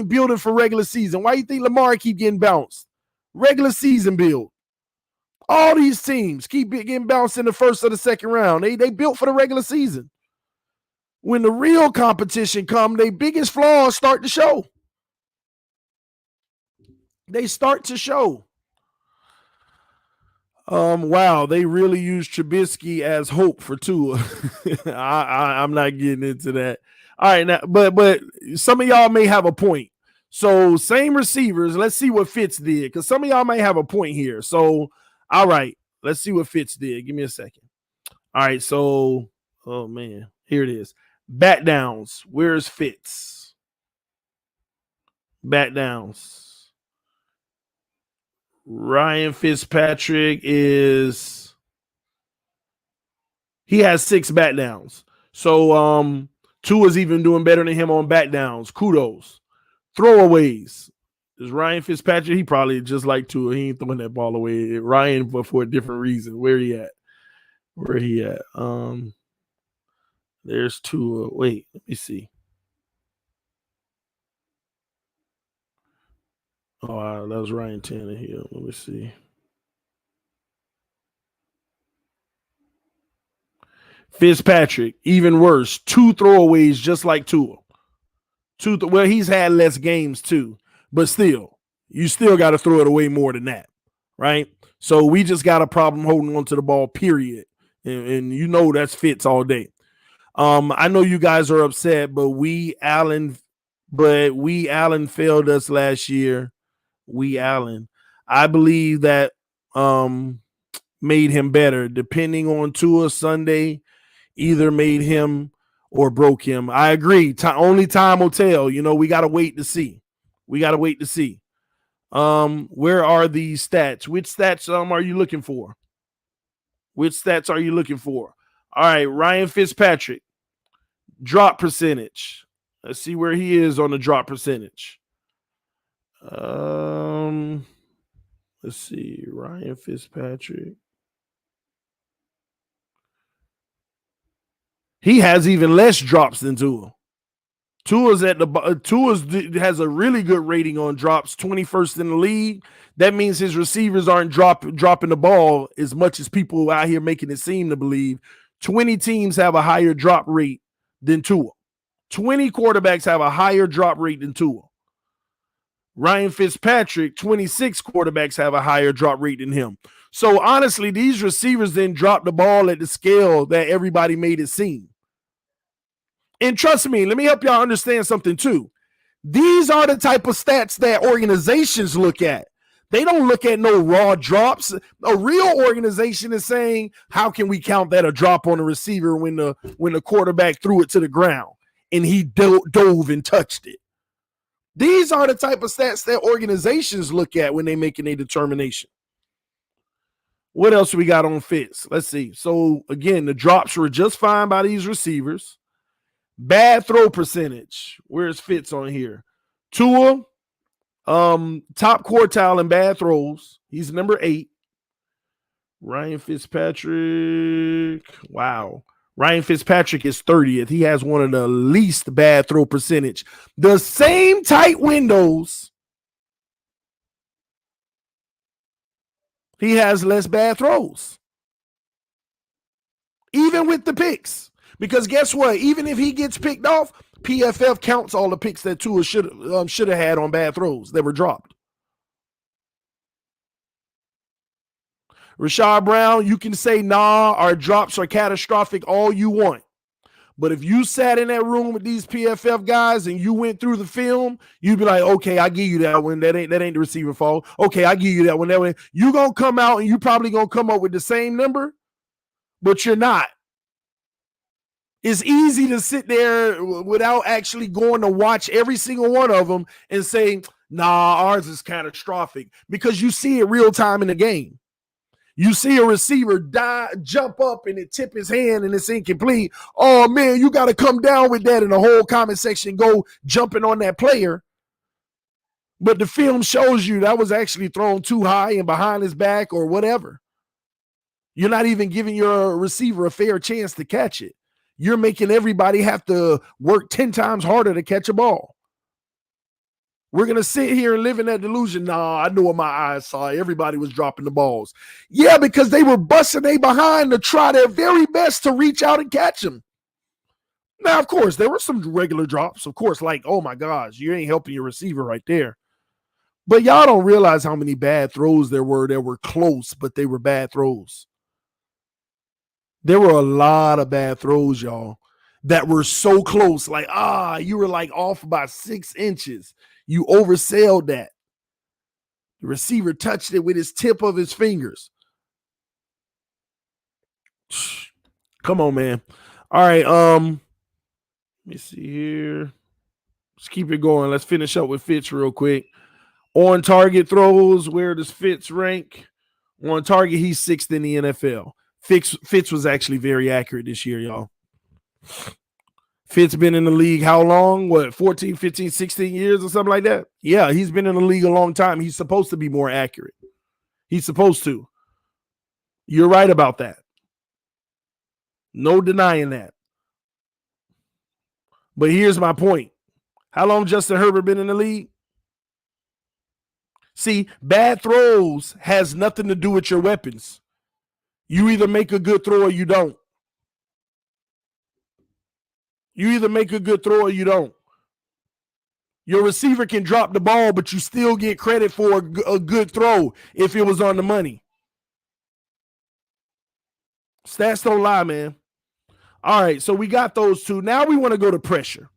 Building for regular season. Why you think Lamar keep getting bounced? Regular season build. All these teams keep getting bounced in the first or the second round. They built for the regular season. When the real competition comes, their biggest flaws start to show. They start to show. Wow, they really used Trubisky as hope for Tua. I'm not getting into that. All right, now, but some of y'all may have a point. So same receivers. Let's see what Fitz did, because some of y'all may have a point here. So, all right, let's see what Fitz did. Give me a second. All right, so, oh man, here it is. Bat downs. Where's Fitz? Bat downs. Ryan Fitzpatrick he has 6 bat downs. So Tua's even doing better than him on bat downs. Kudos. Throwaways. Is Ryan Fitzpatrick? He probably just like Tua. He ain't throwing that ball away. Ryan, but for a different reason. Where he at? There's Tua. Wait, let me see. Oh, that was Ryan Tannehill. Let me see. Fitzpatrick, even worse. 2 throwaways just like Tua. Well, he's had less games too, but still, you still got to throw it away more than that, right? So we just got a problem holding on to the ball, period. And that's Fitz all day. I know you guys are upset, but Allen failed us last year. I believe that made him better. Depending on Tua Sunday, either made him or broke him. I agree. Only time will tell. We got to wait to see. Where are these stats? Which stats are you looking for? All right, Ryan Fitzpatrick. Drop percentage. Let's see where he is on the drop percentage. Let's see. Ryan Fitzpatrick. He has even less drops than Tua. Tua's has a really good rating on drops, 21st in the league. That means his receivers aren't dropping the ball as much as people out here making it seem to believe. 20 teams have a higher drop rate than Tua. 20 quarterbacks have a higher drop rate than Tua. Ryan Fitzpatrick, 26 quarterbacks have a higher drop rate than him. So honestly, these receivers didn't drop the ball at the scale that everybody made it seem. And trust me, let me help y'all understand something too. These are the type of stats that organizations look at. They don't look at no raw drops. A real organization is saying, how can we count that a drop on a receiver when the quarterback threw it to the ground and he dove and touched it? These are the type of stats that organizations look at when they're making a determination. What else we got on Fitz? Let's see. So again, the drops were just fine by these receivers. Bad throw percentage. Where's Fitz on here? Tua, top quartile in bad throws. He's number 8. Ryan Fitzpatrick. Wow. Ryan Fitzpatrick is 30th. He has one of the least bad throw percentage. The same tight windows. He has less bad throws. Even with the picks. Because guess what? Even if he gets picked off, PFF counts all the picks that Tua should have had on bad throws that were dropped. Rashad Brown, you can say, nah, our drops are catastrophic all you want. But if you sat in that room with these PFF guys and you went through the film, you'd be like, okay, I give you that one. That ain't the receiver fault. Okay, I give you that one. That one. You're going to come out and you probably going to come up with the same number, but you're not. It's easy to sit there without actually going to watch every single one of them and say, nah, ours is catastrophic, because you see it real time in the game. You see a receiver jump up and it tip his hand and it's incomplete. Oh, man, you got to come down with that, and the whole comment section go jumping on that player. But the film shows you that was actually thrown too high and behind his back or whatever. You're not even giving your receiver a fair chance to catch it. You're making everybody have to work 10 times harder to catch a ball. We're going to sit here and live in that delusion. Nah, I knew what my eyes saw. Everybody was dropping the balls. Yeah, because they were busting they behind to try their very best to reach out and catch them. Now, of course, there were some regular drops. Of course, like, oh my gosh, you ain't helping your receiver right there. But y'all don't realize how many bad throws there were that were close, but they were bad throws. There were a lot of bad throws, y'all, that were so close. Like, you were like off by 6 inches. You oversailed that. The receiver touched it with his tip of his fingers. Come on, man. All right. Let me see here. Let's keep it going. Let's finish up with Fitz real quick. On target throws, where does Fitz rank? On target, he's 6th in the NFL. Fitz was actually very accurate this year, y'all. Fitz been in the league how long? What, 14, 15, 16 years or something like that? Yeah, he's been in the league a long time. He's supposed to be more accurate. He's supposed to. You're right about that. No denying that. But here's my point. How long Justin Herbert been in the league? See, bad throws has nothing to do with your weapons. You either make a good throw or you don't. You either make a good throw or you don't. Your receiver can drop the ball, but you still get credit for a good throw if it was on the money. Stats don't lie, man. All right, so we got those two. Now we want to go to pressure.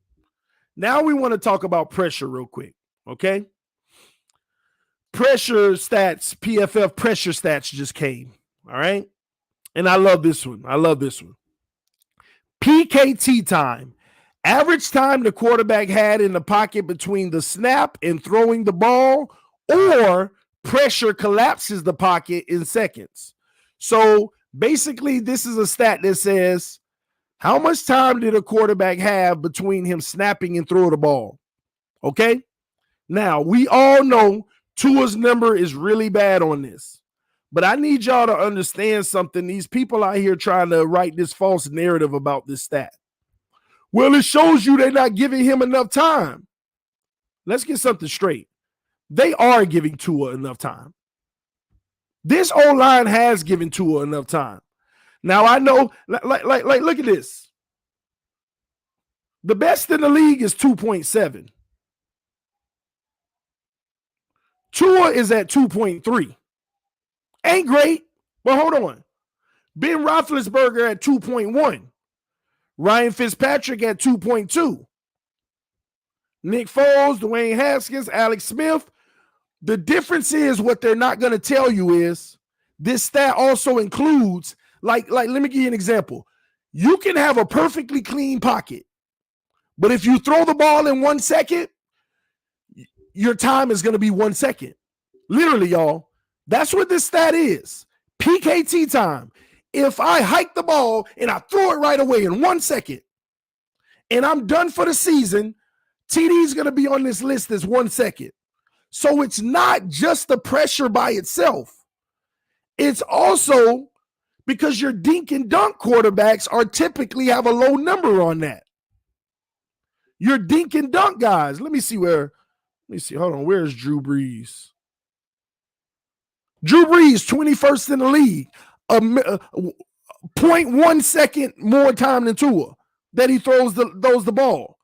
Now we want to talk about pressure real quick, okay? Pressure stats, PFF pressure stats just came, all right? And I love this one. PKT time. Average time the quarterback had in the pocket between the snap and throwing the ball, or pressure collapses the pocket in seconds. So basically, this is a stat that says, how much time did a quarterback have between him snapping and throwing the ball? Okay? Now, we all know Tua's number is really bad on this. But I need y'all to understand something. These people out here trying to write this false narrative about this stat. Well, it shows you they're not giving him enough time. Let's get something straight. They are giving Tua enough time. This O-line has given Tua enough time. Now, I know, like, look at this. The best in the league is 2.7. Tua is at 2.3. Ain't great, but hold on. Ben Roethlisberger at 2.1. Ryan Fitzpatrick at 2.2. Nick Foles, Dwayne Haskins, Alex Smith. The difference is what they're not going to tell you is this stat also includes, like let me give you an example. You can have a perfectly clean pocket, but if you throw the ball in 1 second, your time is going to be 1 second. Literally, y'all. That's what this stat is. PKT time. If I hike the ball and I throw it right away in 1 second and I'm done for the season, TD is going to be on this list as 1 second. So it's not just the pressure by itself. It's also because your dink and dunk quarterbacks are typically have a low number on that. Your dink and dunk guys. Let me see. Hold on. Where's Drew Brees? Drew Brees, 21st in the league. 0.1 second more time than Tua that he throws the ball.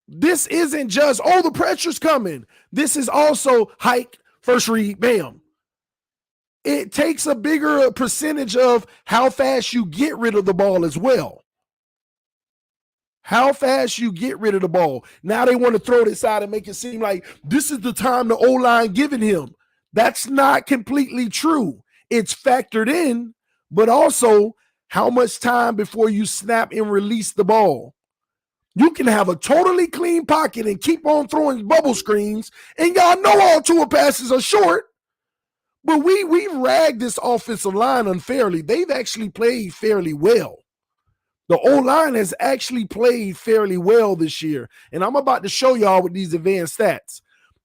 This isn't just, the pressure's coming. This is also hike, first read, bam. It takes a bigger percentage of how fast you get rid of the ball as well. How fast you get rid of the ball. Now they want to throw this out and make it seem like this is the time the O-line giving him. That's not completely true. It's factored in, but also how much time before you snap and release the ball. You can have a totally clean pocket and keep on throwing bubble screens, and y'all know all Tua passes are short, but we ragged this offensive line unfairly. They've actually played fairly well. The O-line has actually played fairly well this year, and I'm about to show y'all with these advanced stats.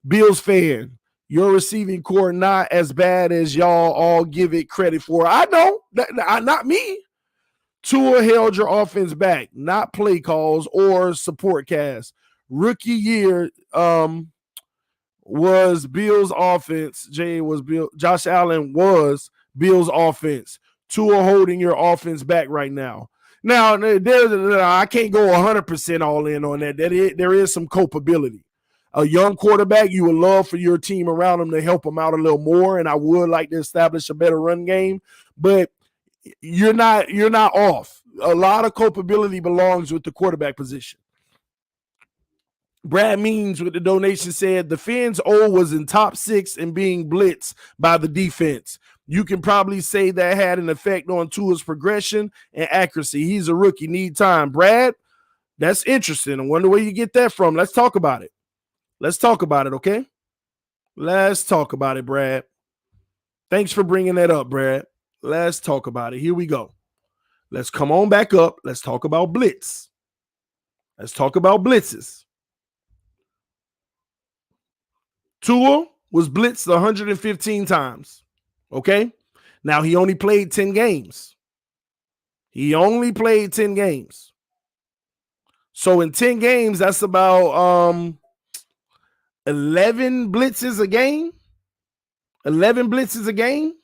Bills fan, your receiving core not as bad as y'all all give it credit for. I know, not me. Tua held your offense back, not play calls or support casts. Rookie year was Bills offense. Josh Allen was Bills offense. Tua holding your offense back right now. Now, I can't go 100% all in on that. There is some culpability. A young quarterback, you would love for your team around him to help him out a little more, and I would like to establish a better run game, but you're not off. A lot of culpability belongs with the quarterback position. Brad Means with the donation said the Fins O was in top 6 and being blitzed by the defense. You can probably say that had an effect on Tua's progression and accuracy. He's a rookie, need time. Brad, that's interesting. I wonder where you get that from. Let's talk about it. Okay? Let's talk about it, Brad. Thanks for bringing that up, Brad. Let's talk about it. Here we go. Let's come on back up. Let's talk about blitz. Let's talk about blitzes. Tua was blitzed 115 times. Okay? Now, he only played 10 games. So, in 10 games, that's about 11 blitzes a game. 11 blitzes a game.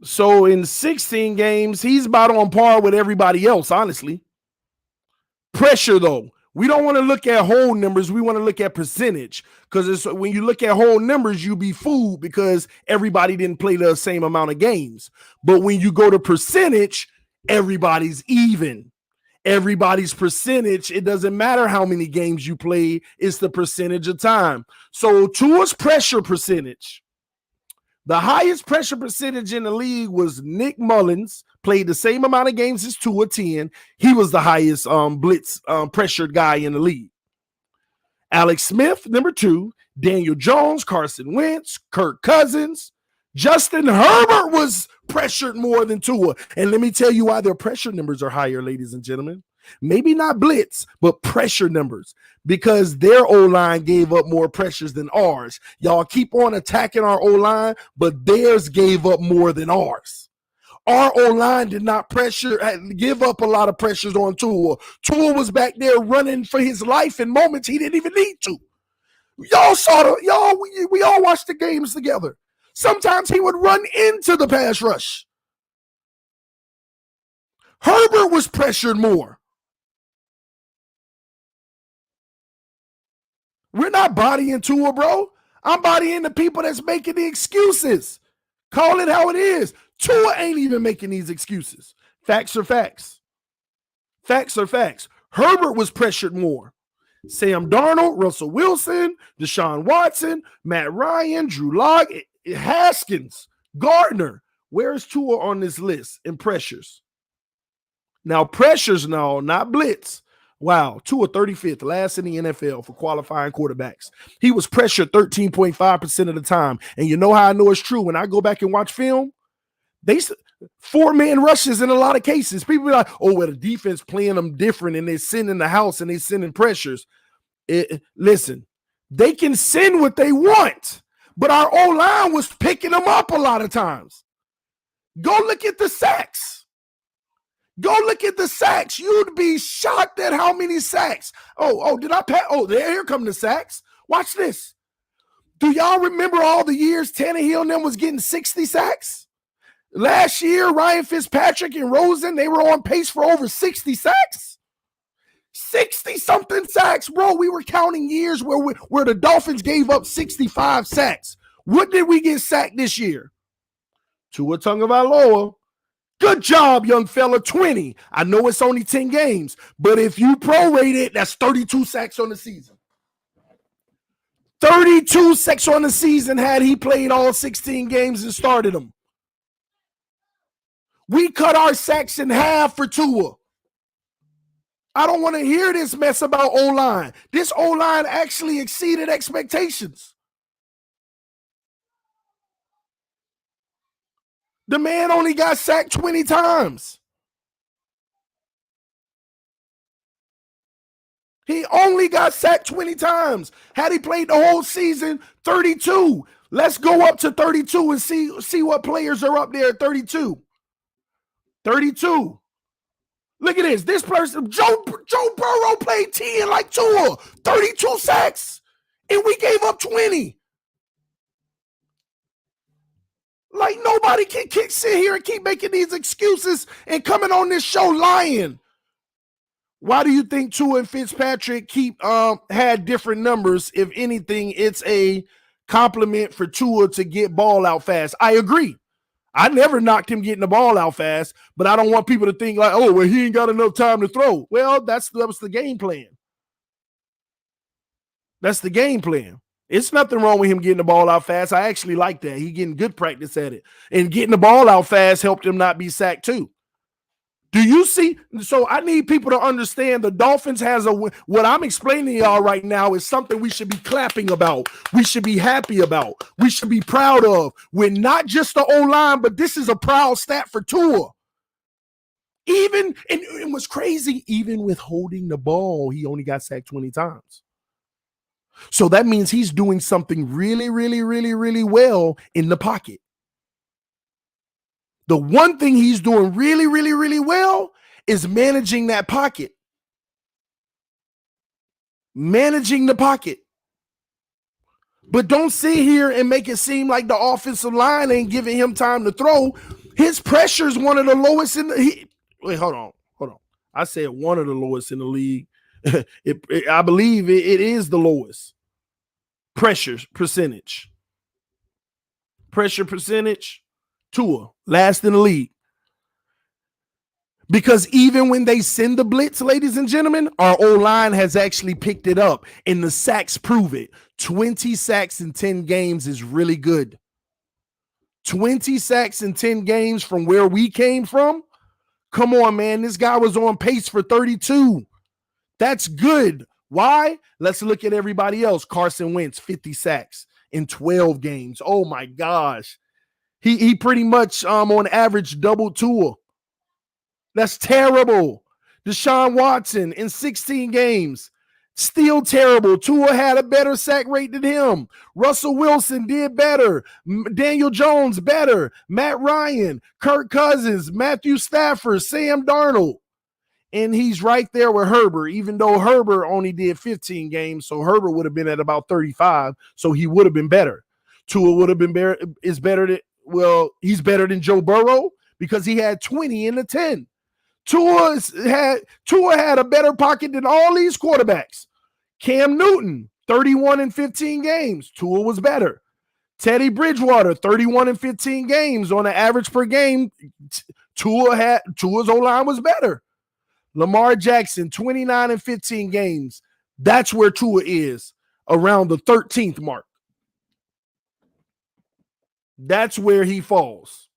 So, in 16 games, he's about on par with everybody else, honestly. Pressure, though. We don't want to look at whole numbers. We want to look at percentage, because when you look at whole numbers, you be fooled because everybody didn't play the same amount of games. But when you go to percentage, everybody's even. Everybody's percentage, it doesn't matter how many games you play, it's the percentage of time. So Tua's pressure percentage, the highest pressure percentage in the league was Nick Mullins, played the same amount of games as Tua, 10. He was the highest blitz pressured guy in the league. Alex Smith, number 2. Daniel Jones, Carson Wentz, Kirk Cousins. Justin Herbert was pressured more than Tua. And let me tell you why their pressure numbers are higher, ladies and gentlemen. Maybe not blitz, but pressure numbers, because their O-line gave up more pressures than ours. Y'all keep on attacking our O-line, but theirs gave up more than ours. Our O-line did not give up a lot of pressures on Tua. Tua was back there running for his life in moments he didn't even need to. Y'all saw we all watched the games together. Sometimes he would run into the pass rush. Herbert was pressured more. We're not bodying Tua, bro. I'm bodying the people that's making the excuses. Call it how it is. Tua ain't even making these excuses. Facts are facts. Facts are facts. Herbert was pressured more. Sam Darnold, Russell Wilson, Deshaun Watson, Matt Ryan, Drew Lock, Haskins, Gardner. Where's Tua on this list in pressures? Now, pressures, no, not blitz. Wow, Tua 35th, last in the NFL for qualifying quarterbacks. He was pressured 13.5% of the time. And you know how I know it's true? When I go back and watch film, they 4-man rushes in a lot of cases. People be like, oh, well, the defense playing them different and they're sending the house and they're sending pressures. Listen, they can send what they want, but our O-line was picking them up a lot of times. Go look at the sacks. Go look at the sacks. You'd be shocked at how many sacks. Did I pass? Oh, here come the sacks. Watch this. Do y'all remember all the years Tannehill and them was getting 60 sacks? Last year, Ryan Fitzpatrick and Rosen, they were on pace for over 60 sacks. 60-something sacks, bro. We were counting years where the Dolphins gave up 65 sacks. What did we get sacked this year? Tua Tagovailoa. Good job, young fella, 20. I know it's only 10 games, but if you prorate it, that's 32 sacks on the season. 32 sacks on the season had he played all 16 games and started them. We cut our sacks in half for Tua. I don't want to hear this mess about O-line. This O-line actually exceeded expectations. The man only got sacked 20 times. He only got sacked 20 times. Had he played the whole season, 32. Let's go up to 32 and see what players are up there at 32. 32. Look at this. This person, Joe Burrow played 10 like Tua. 32 sacks. And we gave up 20. Like nobody can sit here and keep making these excuses and coming on this show lying. Why do you think Tua and Fitzpatrick had different numbers? If anything, it's a compliment for Tua to get ball out fast. I agree. I never knocked him getting the ball out fast, but I don't want people to think like, oh, well, he ain't got enough time to throw. Well, that was the game plan. That's the game plan. It's nothing wrong with him getting the ball out fast. I actually like that. He getting good practice at it. And getting the ball out fast helped him not be sacked too. Do you see? So I need people to understand the Dolphins has what I'm explaining to y'all right now is something we should be clapping about. We should be happy about. We should be proud of. We're not just the O-line, but this is a proud stat for Tua. And it was crazy, even with holding the ball, he only got sacked 20 times. So that means he's doing something really, really, really, really well in the pocket. The one thing he's doing really, really, really well is managing that pocket. Managing the pocket. But don't sit here and make it seem like the offensive line ain't giving him time to throw. His pressure is one of the lowest in the wait, hold on. I said one of the lowest in the league. I believe it is the lowest. Pressure percentage. Tua, last in the league. Because even when they send the blitz, ladies and gentlemen, our O-line has actually picked it up, and the sacks prove it. 20 sacks in 10 games is really good. 20 sacks in 10 games from where we came from? Come on, man. This guy was on pace for 32. That's good. Why? Let's look at everybody else. Carson Wentz, 50 sacks in 12 games. Oh, my gosh. He pretty much on average double Tua. That's terrible. Deshaun Watson in 16 games. Still terrible. Tua had a better sack rate than him. Russell Wilson did better. Daniel Jones better. Matt Ryan, Kirk Cousins, Matthew Stafford, Sam Darnold. And he's right there with Herbert, even though Herbert only did 15 games. So Herbert would have been at about 35. So he would have been better. Tua would have been better. He's better than Joe Burrow because he had 20 in the 10. Tua had a better pocket than all these quarterbacks. Cam Newton, 31 in 15 games. Tua was better. Teddy Bridgewater, 31 in 15 games. On an average per game, Tua's O-line was better. Lamar Jackson, 29 in 15 games. That's where Tua is, around the 13th mark. That's where he falls.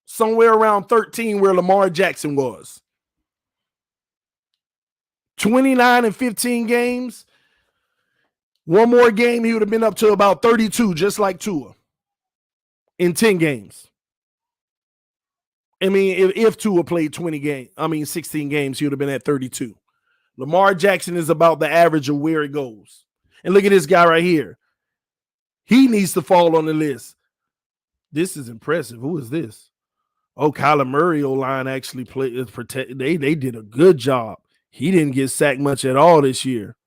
Somewhere around 13 where Lamar Jackson was. 29 and 15 games. One more game, he would have been up to about 32, just like Tua, in 10 games. I mean, if Tua played 16 games, he would have been at 32. Lamar Jackson is about the average of where it goes. And look at this guy right here. He needs to fall on the list. This is impressive. Who is this? Oh, Kyler Murray O-line actually played. They did a good job. He didn't get sacked much at all this year.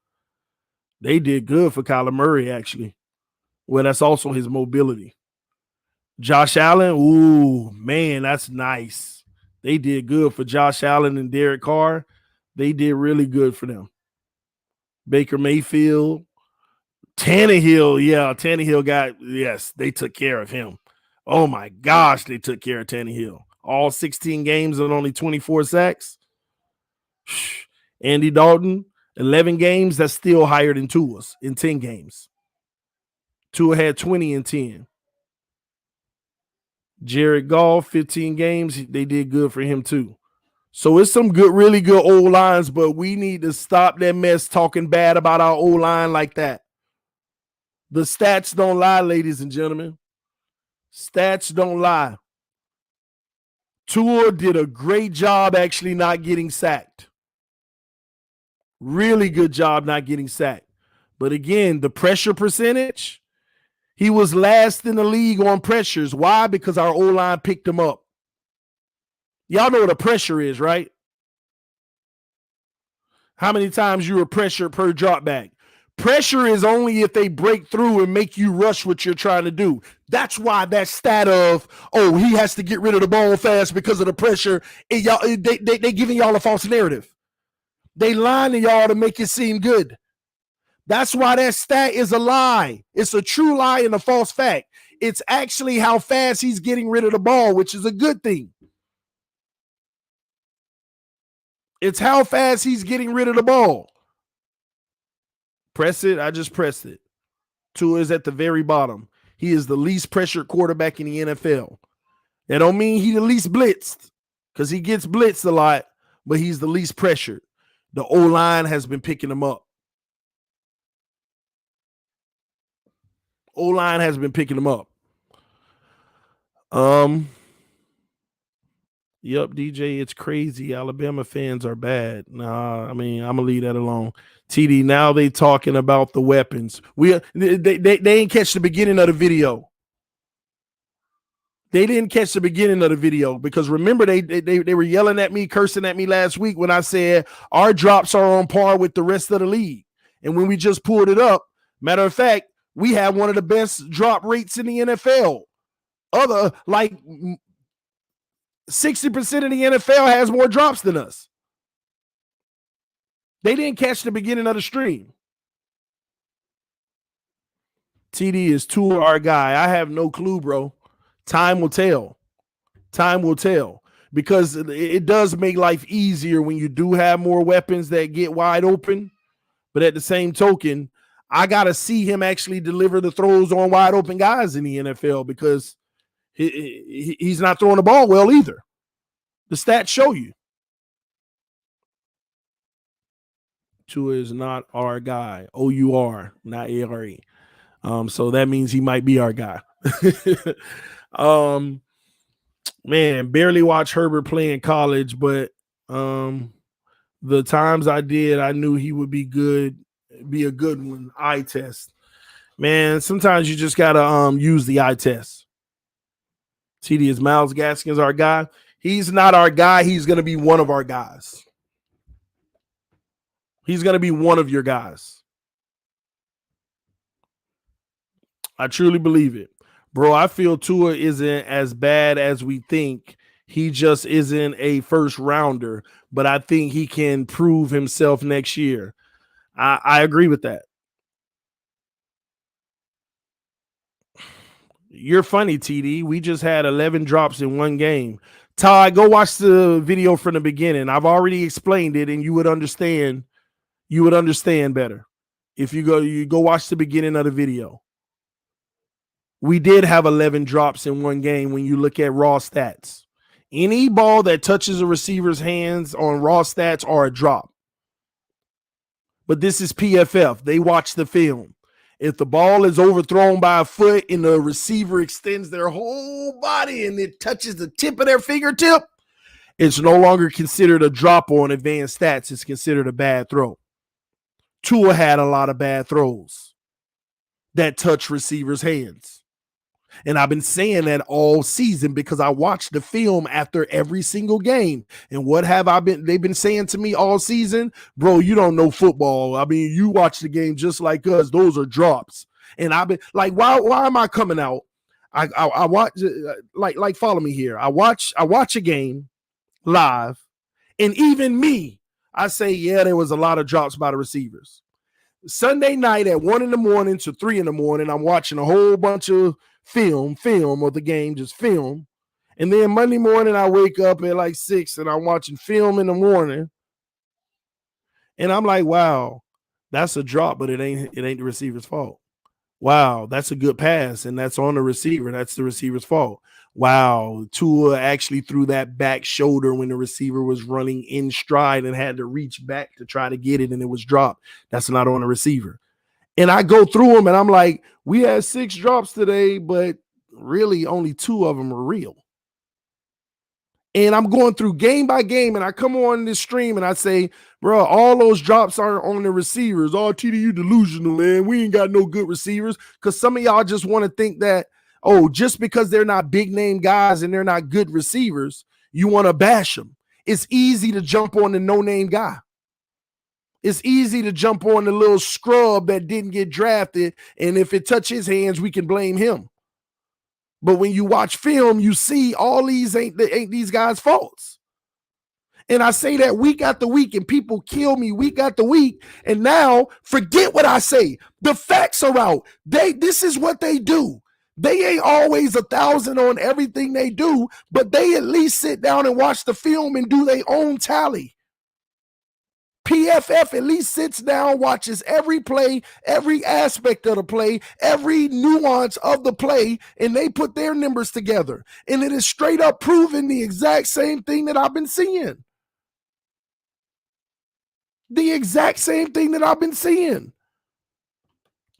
They did good for Kyler Murray, actually. Well, that's also his mobility. Josh Allen, ooh, man, that's nice. They did good for Josh Allen and Derek Carr. They did really good for them. Baker Mayfield, Tannehill they took care of him. Oh, my gosh, they took care of Tannehill. All 16 games and only 24 sacks. Andy Dalton, 11 games, that's still higher than Tua's in 10 games. Tua had 20 in 10. Jared Goff, 15 games, they did good for him too. So it's some really good O-lines, but we need to stop that mess talking bad about our O-line like that. The stats don't lie, ladies and gentlemen. Stats don't lie. Tua did a great job actually not getting sacked. Really good job not getting sacked. But again, the pressure percentage, he was last in the league on pressures. Why? Because our O-line picked him up. Y'all know what a pressure is, right? How many times you were pressured per drop back? Pressure is only if they break through and make you rush what you're trying to do. That's why that stat of, oh, he has to get rid of the ball fast because of the pressure, they giving y'all a false narrative. They lying to y'all to make it seem good. That's why that stat is a lie. It's a true lie and a false fact. It's actually how fast he's getting rid of the ball, which is a good thing. It's how fast he's getting rid of the ball. Press it. I just pressed it. Tua is at the very bottom. He is the least pressured quarterback in the NFL. That don't mean he the least blitzed, because he gets blitzed a lot, but he's the least pressured. The O-line has been picking him up. O-line has been picking him up. Yep, DJ, it's crazy. Alabama fans are bad. Nah, I mean, I'm gonna leave that alone. TD, now they talking about the weapons. They didn't catch the beginning of the video. They didn't catch the beginning of the video because remember they were yelling at me, cursing at me last week when I said our drops are on par with the rest of the league. And when we just pulled it up, matter of fact, we have one of the best drop rates in the NFL. 60% of the NFL has more drops than us. They didn't catch the beginning of the stream. TD is Tua our guy. I have no clue, bro. Time will tell. Time will tell. Because it does make life easier when you do have more weapons that get wide open. But at the same token, I got to see him actually deliver the throws on wide open guys in the NFL because he's not throwing the ball well either. The stats show you. Tua is not our guy. O-U-R, not A-R-E. So that means he might be our guy. Man, barely watch Herbert play in college, but the The times I did, I knew he would be good, be a good one. Eye test. Man, sometimes you just gotta use the eye test. TD, is Myles Gaskins our guy? He's not our guy. He's gonna be one of our guys. He's gonna be one of your guys. I truly believe it. Bro, I feel Tua isn't as bad as we think. He just isn't a first rounder, but I think he can prove himself next year. I agree with that. You're funny, TD. We just had 11 drops in one game. Ty, go watch the video from the beginning. I've already explained it, and you would understand. You would understand better if you go watch the beginning of the video. We did have 11 drops in one game when you look at raw stats. Any ball that touches a receiver's hands on raw stats are a drop. But this is PFF. They watch the film. If the ball is overthrown by a foot and the receiver extends their whole body and it touches the tip of their fingertip, it's no longer considered a drop on advanced stats. It's considered a bad throw. Tua had a lot of bad throws that touch receivers' hands. And I've been saying that all season because I watched the film after every single game. And what have they've been saying to me all season? Bro, you don't know football. I mean, you watch the game just like us. Those are drops. And I've been like, why am I coming out? I watch, like follow me here. I watch a game live, and even me, I say, yeah, there was a lot of drops by the receivers. Sunday night at 1 a.m. to 3 a.m, I'm watching a whole bunch of film of the game, just film. And then Monday morning, I wake up at like 6 and I'm watching film in the morning. And I'm like, wow, that's a drop, but it ain't the receiver's fault. Wow, that's a good pass, and that's on the receiver. That's the receiver's fault. Wow, Tua actually threw that back shoulder when the receiver was running in stride and had to reach back to try to get it, and it was dropped. That's not on the receiver. And I go through them, and I'm like, we had 6 drops today, but really only 2 of them are real. And I'm going through game by game, and I come on this stream, and I say, bro, all those drops aren't on the receivers. Oh, TDU delusional, man. We ain't got no good receivers. Because some of y'all just want to think that, oh, just because they're not big-name guys and they're not good receivers, you want to bash them. It's easy to jump on the no-name guy. It's easy to jump on the little scrub that didn't get drafted, and if it touches his hands, we can blame him. But when you watch film, you see all these ain't these guys' faults. And I say that week after week, and people kill me week after week. And now, forget what I say. The facts are out. This is what they do. They ain't always 1,000 on everything they do, but they at least sit down and watch the film and do their own tally. PFF at least sits down, watches every play, every aspect of the play, every nuance of the play, and they put their numbers together. And it is straight up proving the exact same thing that I've been seeing. The exact same thing that I've been seeing.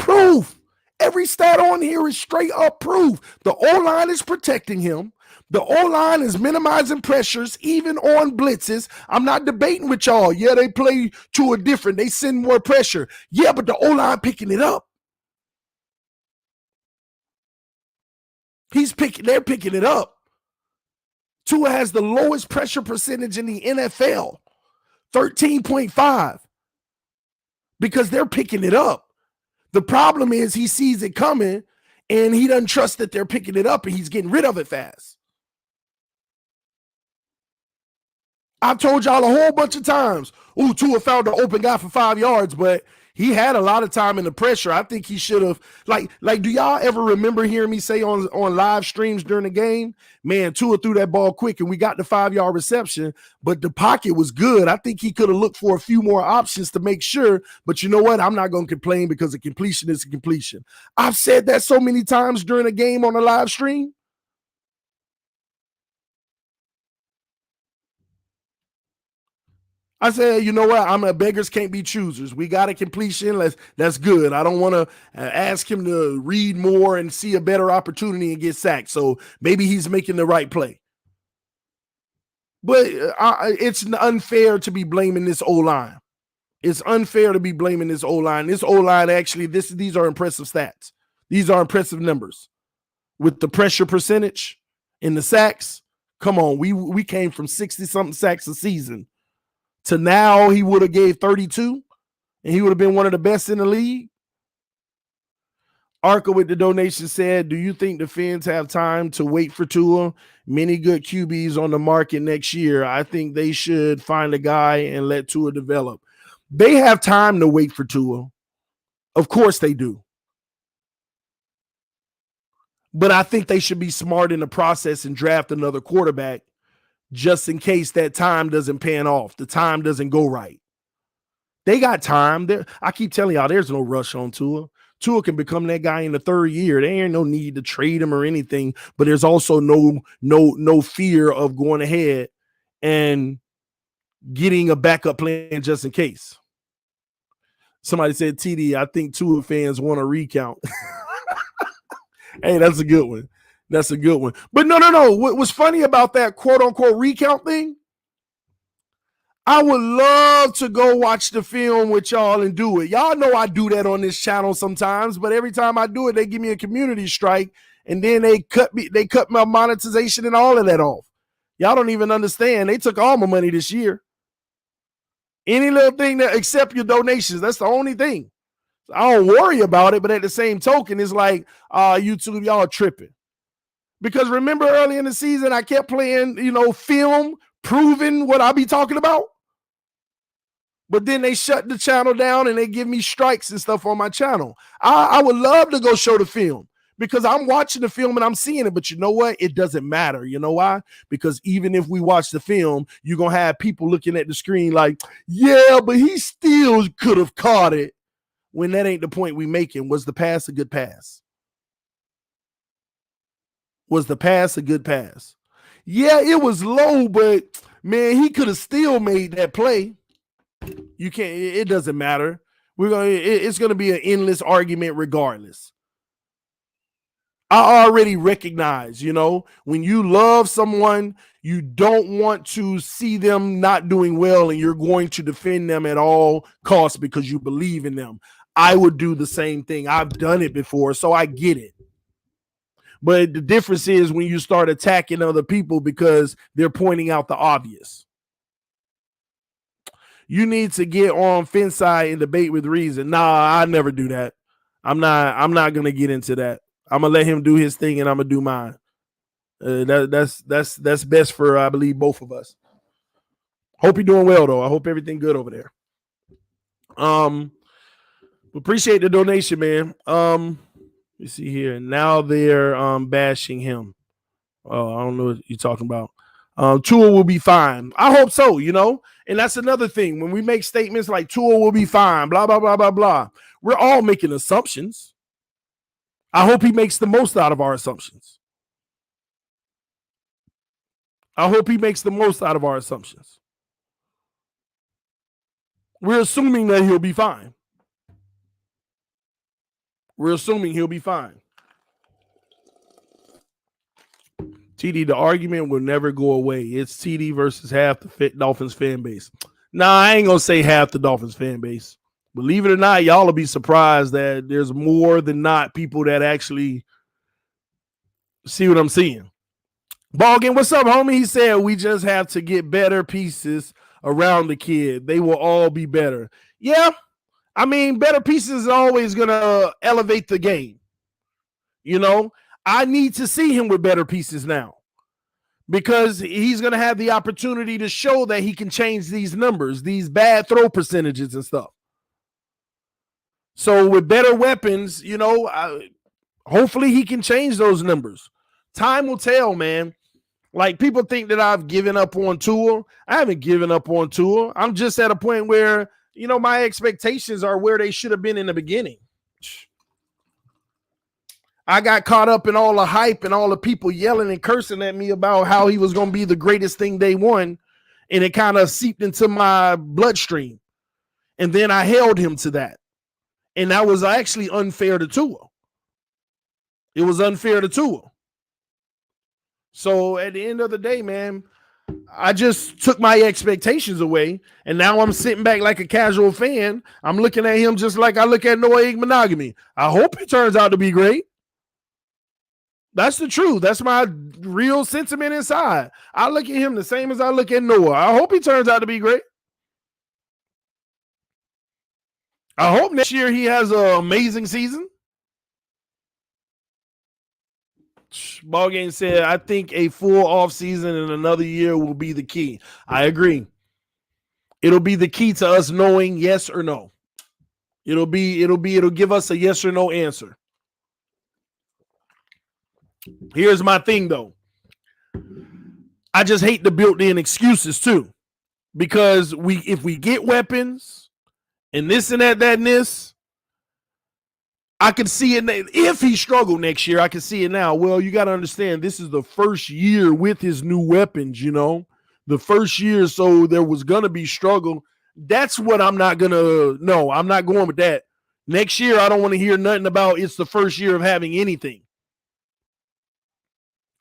Proof. Every stat on here is straight up proof. The O-line is protecting him. The O-line is minimizing pressures, even on blitzes. I'm not debating with y'all. Yeah, they play to a different. They send more pressure. Yeah, but the O-line picking it up. They're picking it up. Tua has the lowest pressure percentage in the NFL, 13.5, because they're picking it up. The problem is he sees it coming, and he doesn't trust that they're picking it up, and he's getting rid of it fast. I've told y'all a whole bunch of times, ooh, Tua found an open guy for 5 yards, but he had a lot of time in the pressure. I think he should have, like, do y'all ever remember hearing me say on live streams during the game, man, Tua threw that ball quick and we got the 5-yard reception, but the pocket was good. I think he could have looked for a few more options to make sure, but you know what? I'm not going to complain because a completion is a completion. I've said that so many times during a game on a live stream. I said, you know what? I'm a beggars can't be choosers. We got a completion. That's good. I don't want to ask him to read more and see a better opportunity and get sacked. So maybe he's making the right play. But it's unfair to be blaming this O-line. It's unfair to be blaming this O-line. This O-line actually, these are impressive stats. These are impressive numbers. With the pressure percentage in the sacks, come on, we came from 60-something sacks a season to now he would have gave 32, and he would have been one of the best in the league. Arca with the donation said, do you think the Fins have time to wait for Tua? Many good QBs on the market next year. I think they should find a guy and let Tua develop. They have time to wait for Tua. Of course they do. But I think they should be smart in the process and draft another quarterback just in case that time doesn't pan off. The time doesn't go right. They got time. I keep telling y'all, there's no rush on Tua. Tua can become that guy in the third year. There ain't no need to trade him or anything, but there's also no fear of going ahead and getting a backup plan just in case. Somebody said, TD, I think Tua fans want a recount. Hey, that's a good one. That's a good one. But no. What was funny about that quote-unquote recount thing? I would love to go watch the film with y'all and do it. Y'all know I do that on this channel sometimes, but every time I do it, they give me a community strike, and then they cut my monetization and all of that off. Y'all don't even understand. They took all my money this year. Any little thing that accept your donations, that's the only thing. I don't worry about it, but at the same token, it's like, YouTube, y'all tripping. Because remember early in the season, I kept playing, film, proving what I be talking about. But then they shut the channel down and they give me strikes and stuff on my channel. I would love to go show the film because I'm watching the film and I'm seeing it. But you know what? It doesn't matter. You know why? Because even if we watch the film, you're going to have people looking at the screen like, yeah, but he still could have caught it. When that ain't the point we making. Was the pass a good pass? Was the pass a good pass? Yeah, it was low, but man, he could have still made that play. You can't, it doesn't matter. It's gonna be an endless argument regardless. I already recognize, when you love someone, you don't want to see them not doing well, and you're going to defend them at all costs because you believe in them. I would do the same thing. I've done it before, so I get it. But the difference is when you start attacking other people because they're pointing out the obvious. You need to get on Finn's side and debate with reason. Nah, I never do that. I'm not gonna get into that. I'm gonna let him do his thing and I'm gonna do mine. That's best for, I believe, both of us. Hope you're doing well though. I hope everything good over there. Appreciate the donation, man. You see here. Now they're bashing him. Oh, I don't know what you're talking about. Tua will be fine. I hope so, And that's another thing. When we make statements like Tua will be fine, blah, blah, blah, blah, blah, we're all making assumptions. I hope he makes the most out of our assumptions. I hope he makes the most out of our assumptions. We're assuming that he'll be fine. We're assuming he'll be fine. TD, the argument will never go away. It's TD versus half the Dolphins fan base. Nah, I ain't going to say half the Dolphins fan base. Believe it or not, y'all will be surprised that there's more than not people that actually see what I'm seeing. Ballgame, what's up, homie? He said, we just have to get better pieces around the kid. They will all be better. Yeah. I mean, better pieces are always going to elevate the game. I need to see him with better pieces now because he's going to have the opportunity to show that he can change these numbers, these bad throw percentages and stuff. So with better weapons, hopefully he can change those numbers. Time will tell, man. Like, people think that I've given up on Tua. I haven't given up on Tua. I'm just at a point where, my expectations are where they should have been in the beginning. I got caught up in all the hype and all the people yelling and cursing at me about how he was going to be the greatest thing day one, and it kind of seeped into my bloodstream. And then I held him to that. And that was actually unfair to Tua. It was unfair to Tua. So at the end of the day, man, I just took my expectations away, and now I'm sitting back like a casual fan. I'm looking at him just like I look at Noah Monogamy. I hope it turns out to be great. That's the truth. That's my real sentiment inside. I look at him the same as I look at Noah. I hope he turns out to be great. I hope next year he has an amazing season. Ballgame said, I think a full off season in another year will be the key. I agree. It'll be the key to us knowing yes or no. It'll give us a yes or no answer. Here's my thing though. I just hate the built-in excuses too. Because if we get weapons and this and that and this, I can see it. If he struggled next year, I can see it now. Well, you got to understand, this is the first year with his new weapons, the first year. So there was going to be struggle. That's what I'm not going to, no, I'm not going with that. Next year, I don't want to hear nothing about it's the first year of having anything.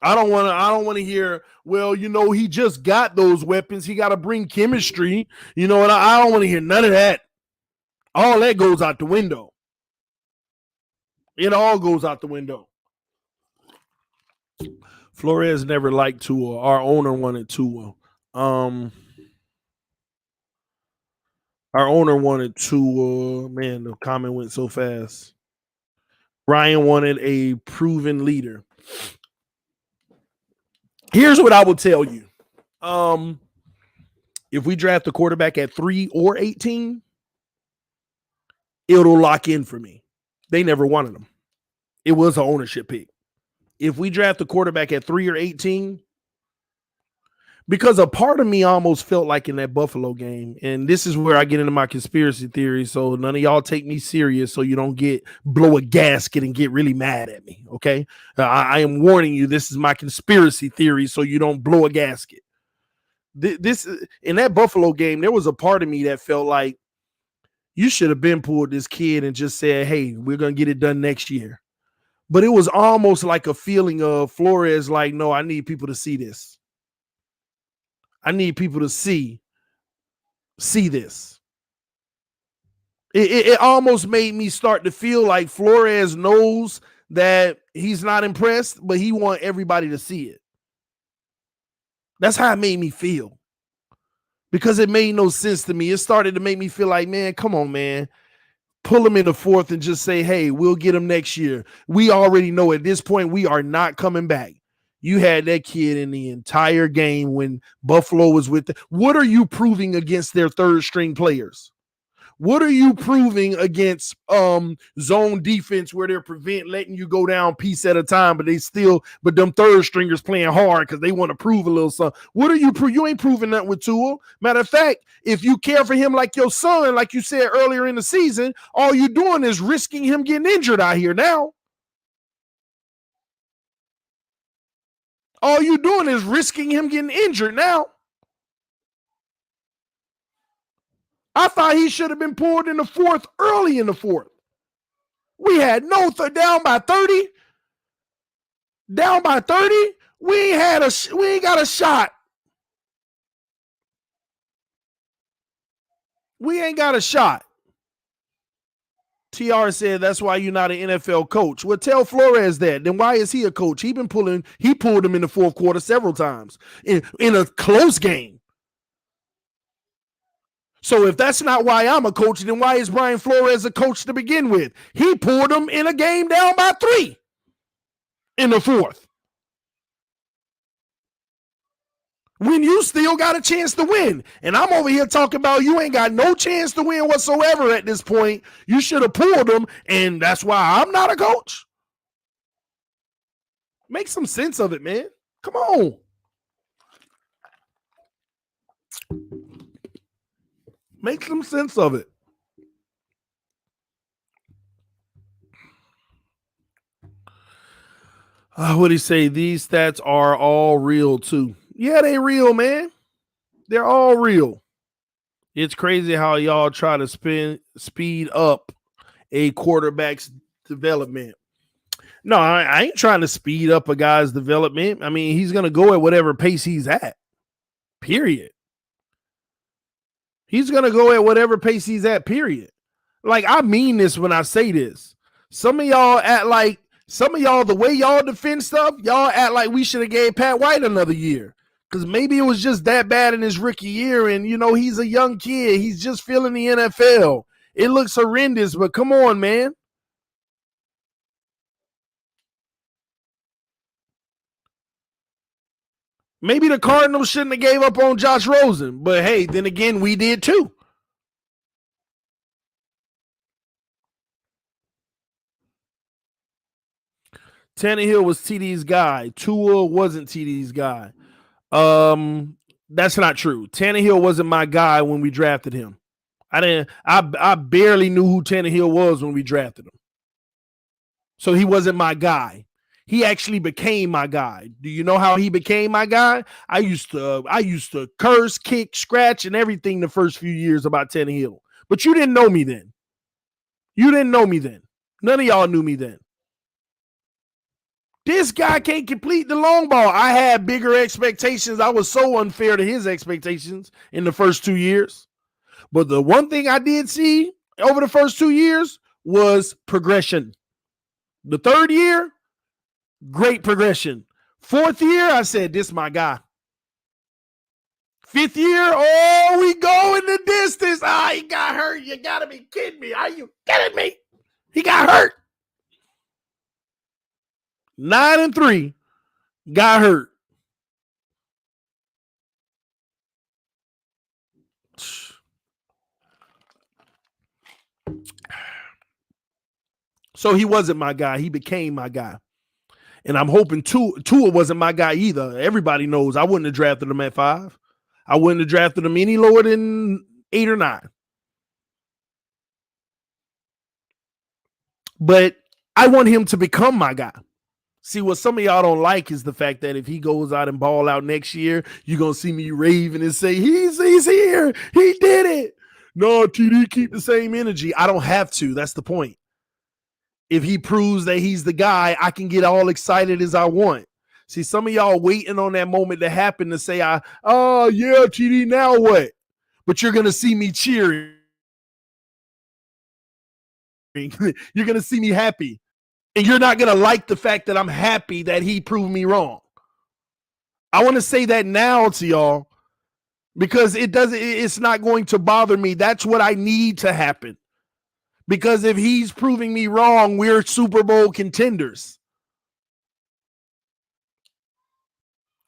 I don't want to hear, well, he just got those weapons. He got to bring chemistry, and I don't want to hear none of that. All that goes out the window. It all goes out the window. Flores never liked Tua. Our owner wanted Tua. Our owner wanted Tua. Man, the comment went so fast. Ryan wanted a proven leader. Here's what I will tell you. If we draft the quarterback at 3 or 18, it'll lock in for me. They never wanted him. It was an ownership pick. If we draft the quarterback at 3 or 18, because a part of me almost felt like in that Buffalo game, and this is where I get into my conspiracy theory, so none of y'all take me serious so you don't blow a gasket and get really mad at me, okay? I am warning you, this is my conspiracy theory so you don't blow a gasket. This in that Buffalo game, there was a part of me that felt like you should have been pulled this kid and just said, hey, we're going to get it done next year. But it was almost like a feeling of Flores like, no, I need people to see this. I need people to see this. It almost made me start to feel like Flores knows that he's not impressed, but he wants everybody to see it. That's how it made me feel. Because it made no sense to me. It started to make me feel like, man, come on, man. Pull him in the fourth and just say, hey, we'll get him next year. We already know at this point we are not coming back. You had that kid in the entire game when Buffalo was with them. What are you proving against their third string players? What are you proving against zone defense where they're letting you go down piece at a time, but them third stringers playing hard because they want to prove a little something. What are you You ain't proving that with Tua. Matter of fact, if you care for him like your son, like you said earlier in the season, all you're doing is risking him getting injured out here now. All you're doing is risking him getting injured now. I thought he should have been pulled in the fourth, early in the fourth. We had down by 30. Down by 30. We ain't got a shot. We ain't got a shot. TR said that's why you're not an NFL coach. Well, tell Flores that. Then why is he a coach? He pulled him in the fourth quarter several times in a close game. So if that's not why I'm a coach, then why is Brian Flores a coach to begin with? He pulled him in a game down by 3 in the fourth. When you still got a chance to win. And I'm over here talking about you ain't got no chance to win whatsoever at this point. You should have pulled him, and that's why I'm not a coach. Make some sense of it, man. Come on. Make some sense of it. What did he say? These stats are all real too. Yeah, they real, man. They're all real. It's crazy how y'all try to speed up a quarterback's development. No, I ain't trying to speed up a guy's development. I mean, he's going to go at whatever pace he's at. period. He's going to go at whatever pace he's at, period. Like, I mean this when I say this. Some of y'all, the way y'all defend stuff, y'all act like we should have gave Pat White another year. Because maybe it was just that bad in his rookie year. And, he's a young kid. He's just feeling the NFL. It looks horrendous, but come on, man. Maybe the Cardinals shouldn't have gave up on Josh Rosen. But, hey, then again, we did too. Tannehill was TD's guy. Tua wasn't TD's guy. That's not true. Tannehill wasn't my guy when we drafted him. I barely knew who Tannehill was when we drafted him. So he wasn't my guy. He actually became my guy. Do you know how he became my guy? I used to curse, kick, scratch, and everything the first few years about Tannehill. But you didn't know me then. None of y'all knew me then. This guy can't complete the long ball. I had bigger expectations. I was so unfair to his expectations in the first 2 years. But the one thing I did see over the first 2 years was progression. The third year, great progression. Fourth year, I said, this is my guy. Fifth year, we go in the distance. He got hurt. You got to be kidding me. Are you kidding me? He got hurt. 9-3, got hurt. So he wasn't my guy. He became my guy. And I'm hoping Tua wasn't my guy either. Everybody knows I wouldn't have drafted him at 5. I wouldn't have drafted him any lower than 8 or 9. But I want him to become my guy. See, what some of y'all don't like is the fact that if he goes out and ball out next year, you're going to see me raving and say, he's here. He did it. No, TD, keep the same energy. I don't have to. That's the point. If he proves that he's the guy, I can get all excited as I want. See, some of y'all waiting on that moment to happen to say, yeah, TD, now what? But you're going to see me cheering. You're going to see me happy. And you're not going to like the fact that I'm happy that he proved me wrong. I want to say that now to y'all because it's not going to bother me. That's what I need to happen. Because if he's proving me wrong, we're Super Bowl contenders.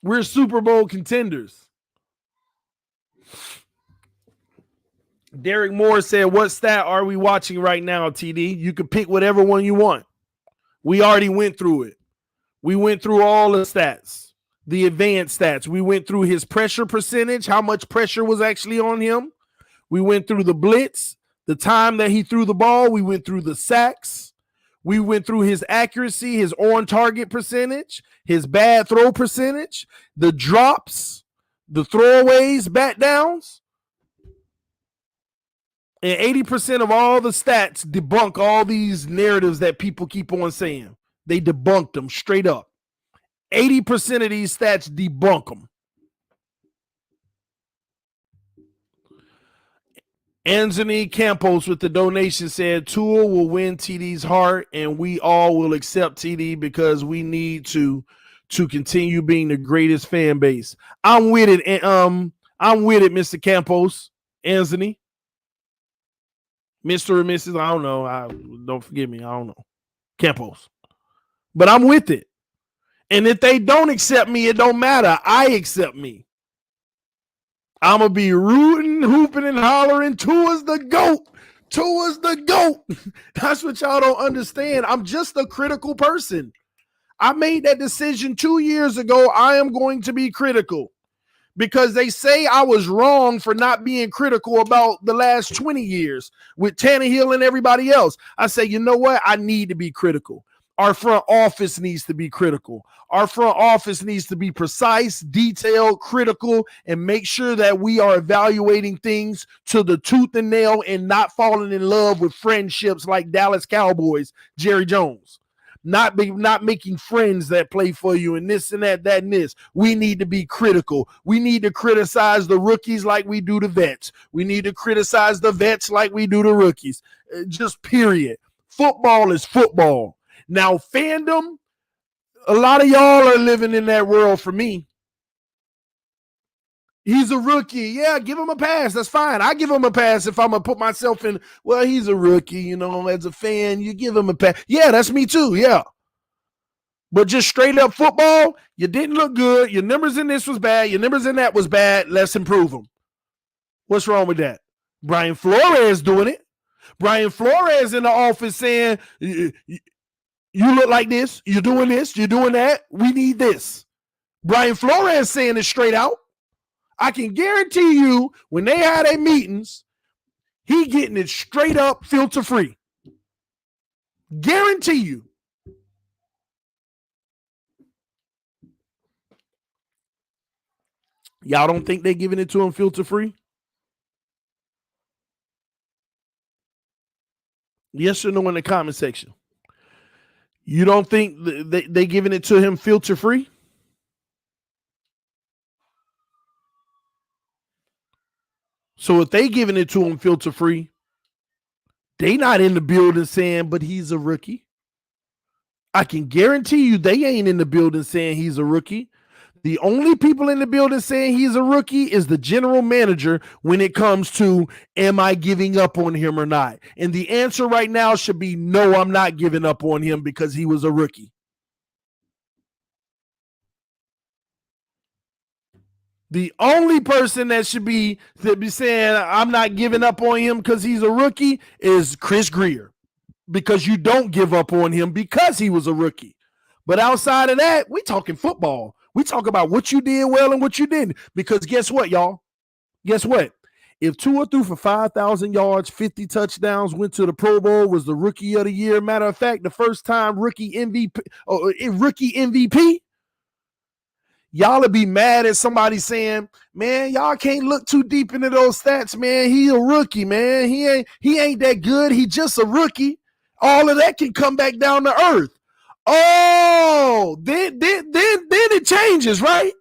We're Super Bowl contenders. Derek Moore said, what stat are we watching right now, TD? You can pick whatever one you want. We already went through it. We went through all the stats, the advanced stats. We went through his pressure percentage, how much pressure was actually on him. We went through the blitz, the time that he threw the ball. We went through the sacks. We went through his accuracy, his on-target percentage, his bad throw percentage, the drops, the throwaways, bat downs. And 80% of all the stats debunk all these narratives that people keep on saying. They debunked them straight up. 80% of these stats debunk them. Anthony Campos with the donation said, Tua will win TD's heart, and we all will accept TD because we need to continue being the greatest fan base. I'm with it, and I'm with it, Mr. Campos, Anthony. Mr. or Mrs. I don't know. Don't forgive me. I don't know. Campos. But I'm with it. And if they don't accept me, it don't matter. I accept me. I'm going to be rooting, hooping, and hollering. Tua's the GOAT. Tua's the GOAT. That's what y'all don't understand. I'm just a critical person. I made that decision 2 years ago. I am going to be critical. Because they say I was wrong for not being critical about the last 20 years with Tannehill and everybody else. I say, you know what? I need to be critical. Our front office needs to be critical. Our front office needs to be precise, detailed, critical, and make sure that we are evaluating things to the tooth and nail and not falling in love with friendships like Dallas Cowboys, Jerry Jones. not making friends that play for you and this and that and this. We need to be critical. We need to criticize the rookies like we do the vets. We need to criticize the vets like we do the rookies. Just period. Football is football. Now, fandom, a lot of y'all are living in that world for me. He's a rookie. Yeah, give him a pass. That's fine. I give him a pass if I'm going to put myself in, well, he's a rookie, as a fan, you give him a pass. Yeah, that's me too. Yeah. But just straight up football, you didn't look good. Your numbers in this was bad. Your numbers in that was bad. Let's improve them. What's wrong with that? Brian Flores doing it. Brian Flores in the office saying, you look like this. You're doing this. You're doing that. We need this. Brian Flores saying it straight out. I can guarantee you when they had their meetings, he getting it straight up filter free. Guarantee you. Y'all don't think they're giving it to him filter free? Yes or no in the comment section. You don't think they giving it to him filter free? So if they giving it to him filter free, they not in the building saying, but he's a rookie. I can guarantee you they ain't in the building saying he's a rookie. The only people in the building saying he's a rookie is the general manager when it comes to, am I giving up on him or not? And the answer right now should be, no, I'm not giving up on him because he was a rookie. The only person that should be saying I'm not giving up on him because he's a rookie is Chris Grier, because you don't give up on him because he was a rookie. But outside of that, we talking football. We talk about what you did well and what you didn't. Because guess what, y'all? Guess what? If Tua threw for 5,000 yards, 50 touchdowns, went to the Pro Bowl, was the rookie of the year. Matter of fact, the first time rookie MVP. Y'all will be mad at somebody saying, man, y'all can't look too deep into those stats, man. He a rookie, man. He ain't that good. He just a rookie. All of that can come back down to earth. Oh, then it changes, right?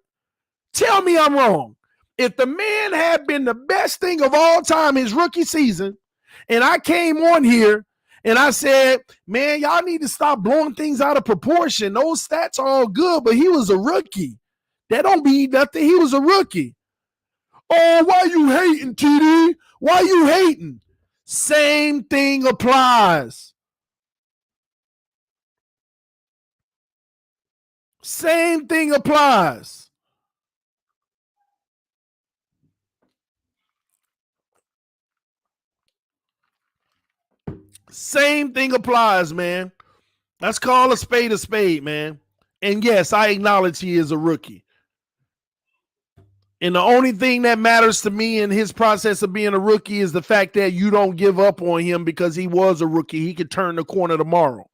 Tell me I'm wrong. If the man had been the best thing of all time his rookie season, and I came on here and I said, man, y'all need to stop blowing things out of proportion. Those stats are all good, but he was a rookie. That don't mean nothing. He was a rookie. Oh, why you hating, TD? Why you hating? Same thing applies. Same thing applies. Same thing applies, man. Let's call a spade, man. And yes, I acknowledge he is a rookie. And the only thing that matters to me in his process of being a rookie is the fact that you don't give up on him because he was a rookie. He could turn the corner tomorrow.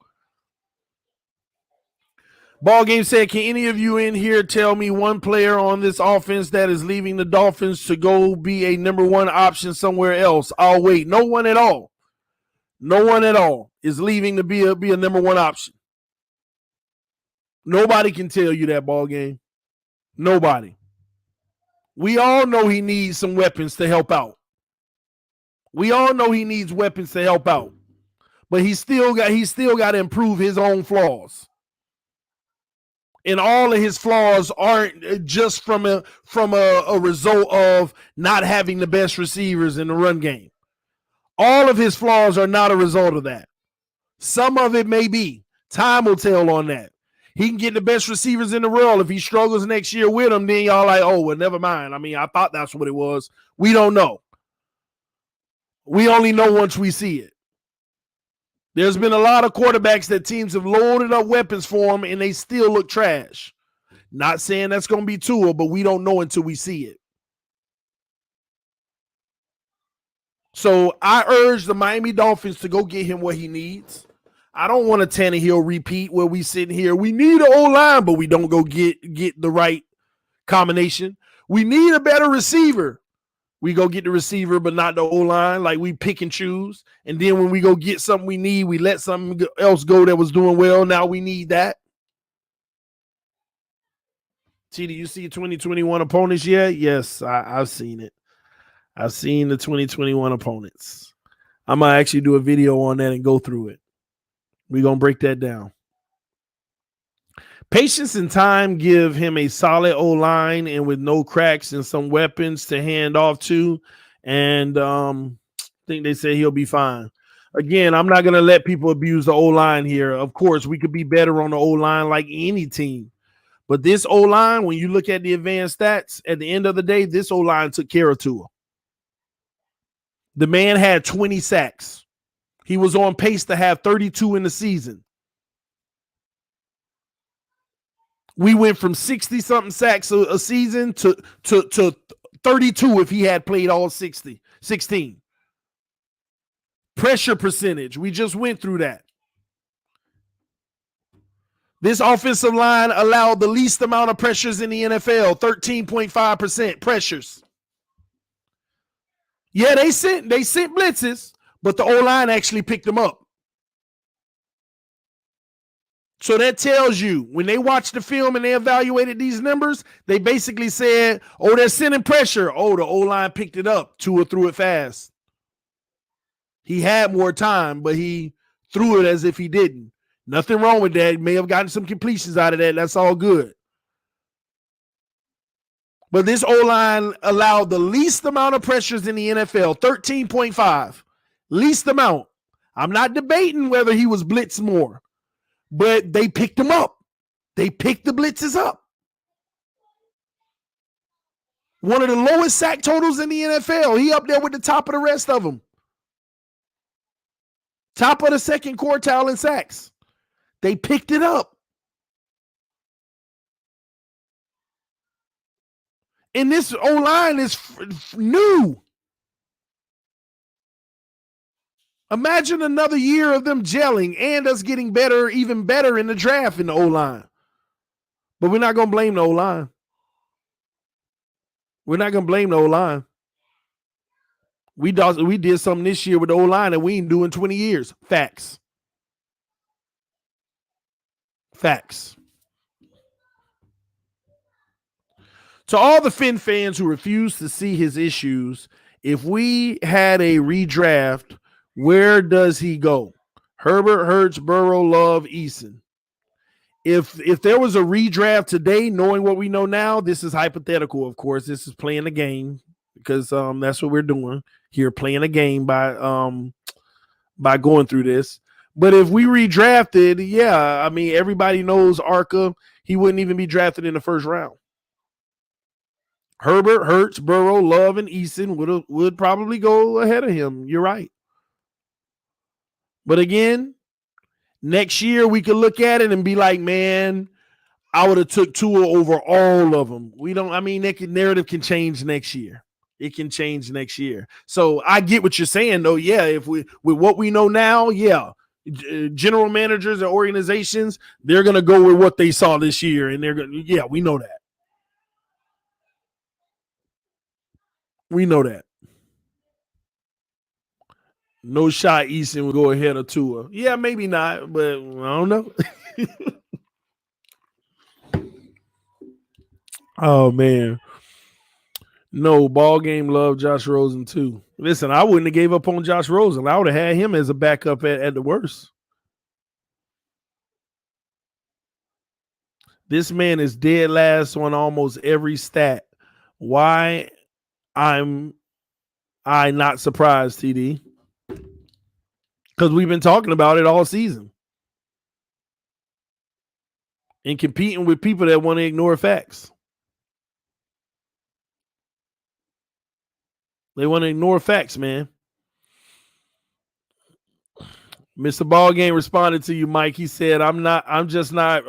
Ballgame said, can any of you in here tell me one player on this offense that is leaving the Dolphins to go be a number one option somewhere else? I'll wait. No one at all. No one at all is leaving to be a number one option. Nobody can tell you that, Ballgame. Nobody. We all know he needs some weapons to help out. We all know he needs weapons to help out. But he still got to improve his own flaws. And all of his flaws aren't just from a result of not having the best receivers in the run game. All of his flaws are not a result of that. Some of it may be. Time will tell on that. He can get the best receivers in the world. If he struggles next year with them, then y'all like, oh, well, never mind. I mean, I thought that's what it was. We don't know. We only know once we see it. There's been a lot of quarterbacks that teams have loaded up weapons for them, and they still look trash. Not saying that's going to be Tua, but we don't know until we see it. So I urge the Miami Dolphins to go get him what he needs. I don't want a Tannehill repeat where we sit here. We need an O-line, but we don't go get the right combination. We need a better receiver. We go get the receiver, but not the O-line. Like, we pick and choose. And then when we go get something we need, we let something else go that was doing well. Now we need that. TD, you see 2021 opponents yet? Yes, I've seen it. I've seen the 2021 opponents. I might actually do a video on that and go through it. We're going to break that down. Patience and time give him a solid O-line and with no cracks and some weapons to hand off to. And I think they say he'll be fine. Again, I'm not going to let people abuse the O-line here. Of course, we could be better on the O-line like any team. But this O-line, when you look at the advanced stats, at the end of the day, this O-line took care of Tua. The man had 20 sacks. He was on pace to have 32 in the season. We went from 60-something sacks a season to 32 if he had played all 16. Pressure percentage, we just went through that. This offensive line allowed the least amount of pressures in the NFL, 13.5% pressures. Yeah, they sent blitzes, but the O-line actually picked them up. So that tells you, when they watched the film and they evaluated these numbers, they basically said, oh, they're sending pressure. Oh, the O-line picked it up. Tua threw it fast. He had more time, but he threw it as if he didn't. Nothing wrong with that. He may have gotten some completions out of that. That's all good. But this O-line allowed the least amount of pressures in the NFL, 13.5. Least amount. I'm not debating whether he was blitzed more, but they picked him up. They picked the blitzes up. One of the lowest sack totals in the NFL. He up there with the top of the rest of them. Top of the second quartile in sacks. They picked it up. And this O-line is new. Imagine another year of them gelling and us getting better, even better in the draft in the O-line. But we're not going to blame the O-line. We're not going to blame the O-line. We did something this year with the O-line that we ain't doing 20 years. Facts. Facts. To all the Finn fans who refuse to see his issues, if we had a redraft, where does he go? Herbert, Hurts, Burrow, Love, Eason. If there was a redraft today, knowing what we know now, this is hypothetical, of course. This is playing a game because that's what we're doing here, playing a game by going through this. But if we redrafted, yeah, I mean, everybody knows Arca. He wouldn't even be drafted in the first round. Herbert, Hurts, Burrow, Love, and Eason would probably go ahead of him. You're right. But again, next year we could look at it and be like, man, I would have took Tua over all of them. That narrative can change next year. It can change next year. So I get what you're saying, though. Yeah, if with what we know now, yeah, general managers and organizations, they're going to go with what they saw this year. And we know that. We know that. No shot Eason would go ahead of Tua. Yeah, maybe not, but I don't know. Oh, man. No, ball game love Josh Rosen too. Listen, I wouldn't have gave up on Josh Rosen. I would have had him as a backup at the worst. This man is dead last on almost every stat. Why I'm not surprised, TD? Because we've been talking about it all season. And competing with people that want to ignore facts. They want to ignore facts, man. Mr. Ballgame responded to you, Mike. He said, I'm just not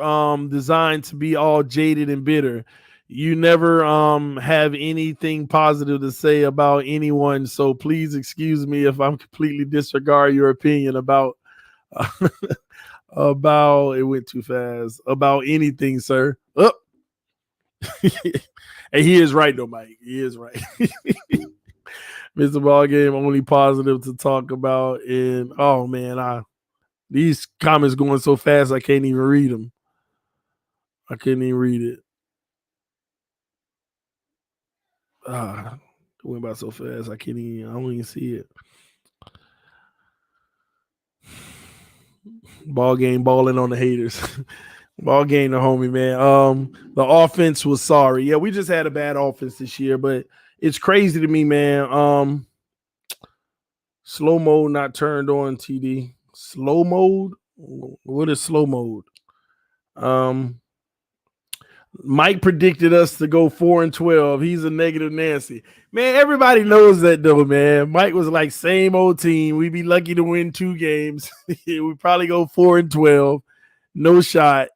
designed to be all jaded and bitter. You never have anything positive to say about anyone, so please excuse me if I'm completely disregard your opinion about about it went too fast about anything, sir. And he is right though, Mike. He is right. Mr. Ball Game, only positive to talk about. And oh man, these comments going so fast I can't even read them. I couldn't even read it. It went by so fast I don't even see it. Ball Game balling on the haters. Ball Game the homie, man. The offense was sorry. Yeah, we just had a bad offense this year, but it's crazy to me, man. Slow mode not turned on, TD. Slow mode? What is slow mode? Mike predicted us to go 4-12. He's a negative Nancy. Man, everybody knows that though, man. Mike was like, same old team. We'd be lucky to win 2 games. We probably go 4-12. No shot.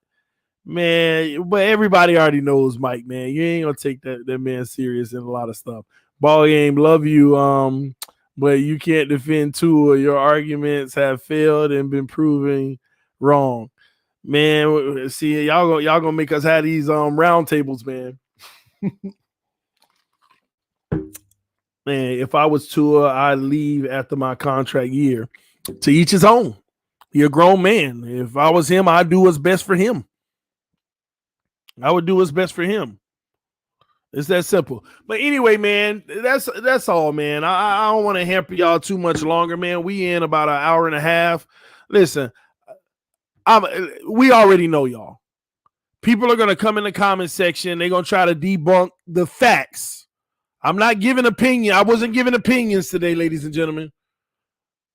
Man, but everybody already knows Mike, man. You ain't gonna take that man serious in a lot of stuff. Ball Game, love you. But you can't defend Tua. Your arguments have failed and been proven wrong. Man, see, y'all gonna make us have these round tables, man. Man, if I was Tua, I'd leave after my contract year. To each his own. You're a grown man. If I was him, I'd do what's best for him. I would do what's best for him. It's that simple. But anyway, man, that's all, man. I don't want to hamper y'all too much longer, man. We in about an hour and a half. Listen, we already know y'all. People are going to come in the comment section. They're going to try to debunk the facts. I'm not giving opinion. I wasn't giving opinions today, ladies and gentlemen.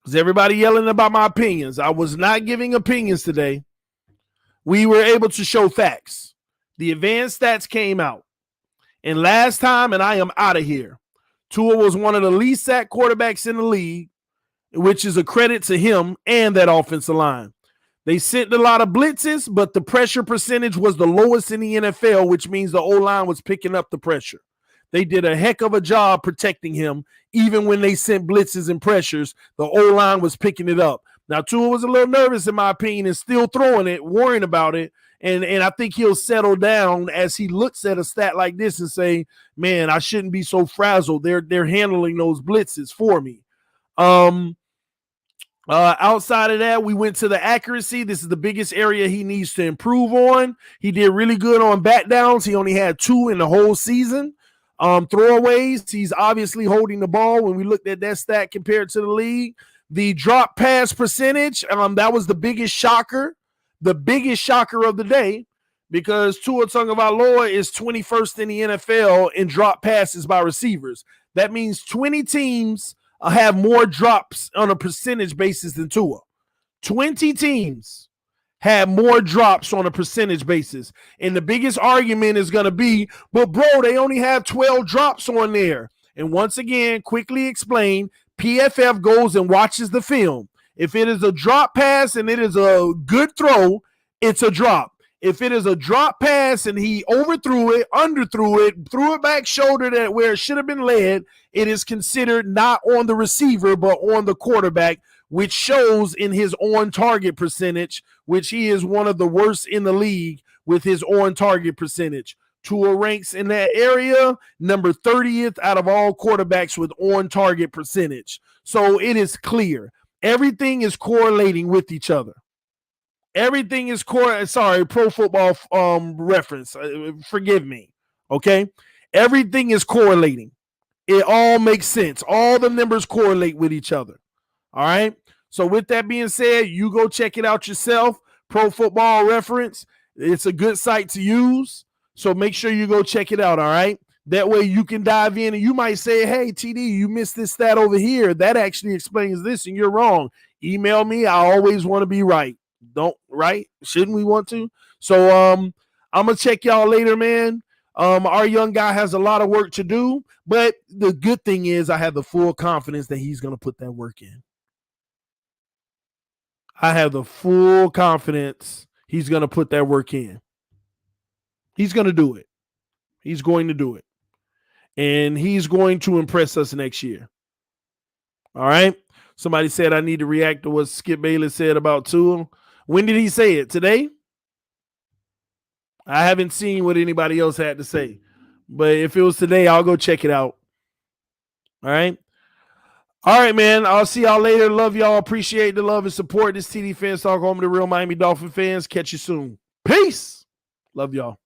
Was everybody yelling about my opinions? I was not giving opinions today. We were able to show facts. The advanced stats came out. And last time, and I am out of here, Tua was one of the least sacked quarterbacks in the league, which is a credit to him and that offensive line. They sent a lot of blitzes, but the pressure percentage was the lowest in the NFL, which means the O-line was picking up the pressure. They did a heck of a job protecting him. Even when they sent blitzes and pressures, the O-line was picking it up. Now, Tua was a little nervous, in my opinion, and still throwing it, worrying about it. And I think he'll settle down as he looks at a stat like this and say, man, I shouldn't be so frazzled. They're handling those blitzes for me. Outside of that, we went to the accuracy. This is the biggest area he needs to improve on. He did really good on bat downs. He only had 2 in the whole season. Throwaways, he's obviously holding the ball when we looked at that stat compared to the league. The drop pass percentage, that was the biggest shocker of the day, because Tua Tagovailoa is 21st in the NFL in drop passes by receivers. That means 20 teams have more drops on a percentage basis than Tua. 20 teams have more drops on a percentage basis. And the biggest argument is going to be, but bro, they only have 12 drops on there. And once again, quickly explain, PFF goes and watches the film. If it is a drop pass and it is a good throw, it's a drop. If it is a drop pass and he overthrew it, underthrew it, threw it back shoulder that where it should have been led, it is considered not on the receiver but on the quarterback, which shows in his on-target percentage, which he is one of the worst in the league with his on-target percentage. Tua ranks in that area number 30th out of all quarterbacks with on-target percentage. So it is clear. Everything is correlating with each other. Everything is Pro Football Reference. Forgive me. Okay? Everything is correlating. It all makes sense. All the numbers correlate with each other. All right? So with that being said, you go check it out yourself. Pro Football Reference. It's a good site to use. So make sure you go check it out, all right? That way you can dive in and you might say, hey, TD, you missed this stat over here. That actually explains this and you're wrong. Email me. I always want to be right. Right? Shouldn't we want to? So I'm going to check y'all later, man. Our young guy has a lot of work to do, but the good thing is I have the full confidence that he's going to put that work in. I have the full confidence he's going to put that work in. He's going to do it. He's going to do it. And he's going to impress us next year. All right? Somebody said I need to react to what Skip Bayless said about Tua. When did he say it? Today? I haven't seen what anybody else had to say. But if it was today, I'll go check it out. All right? All right, man. I'll see y'all later. Love y'all. Appreciate the love and support. This TD FinStalk, home of the real Miami Dolphin fans. Catch you soon. Peace. Love y'all.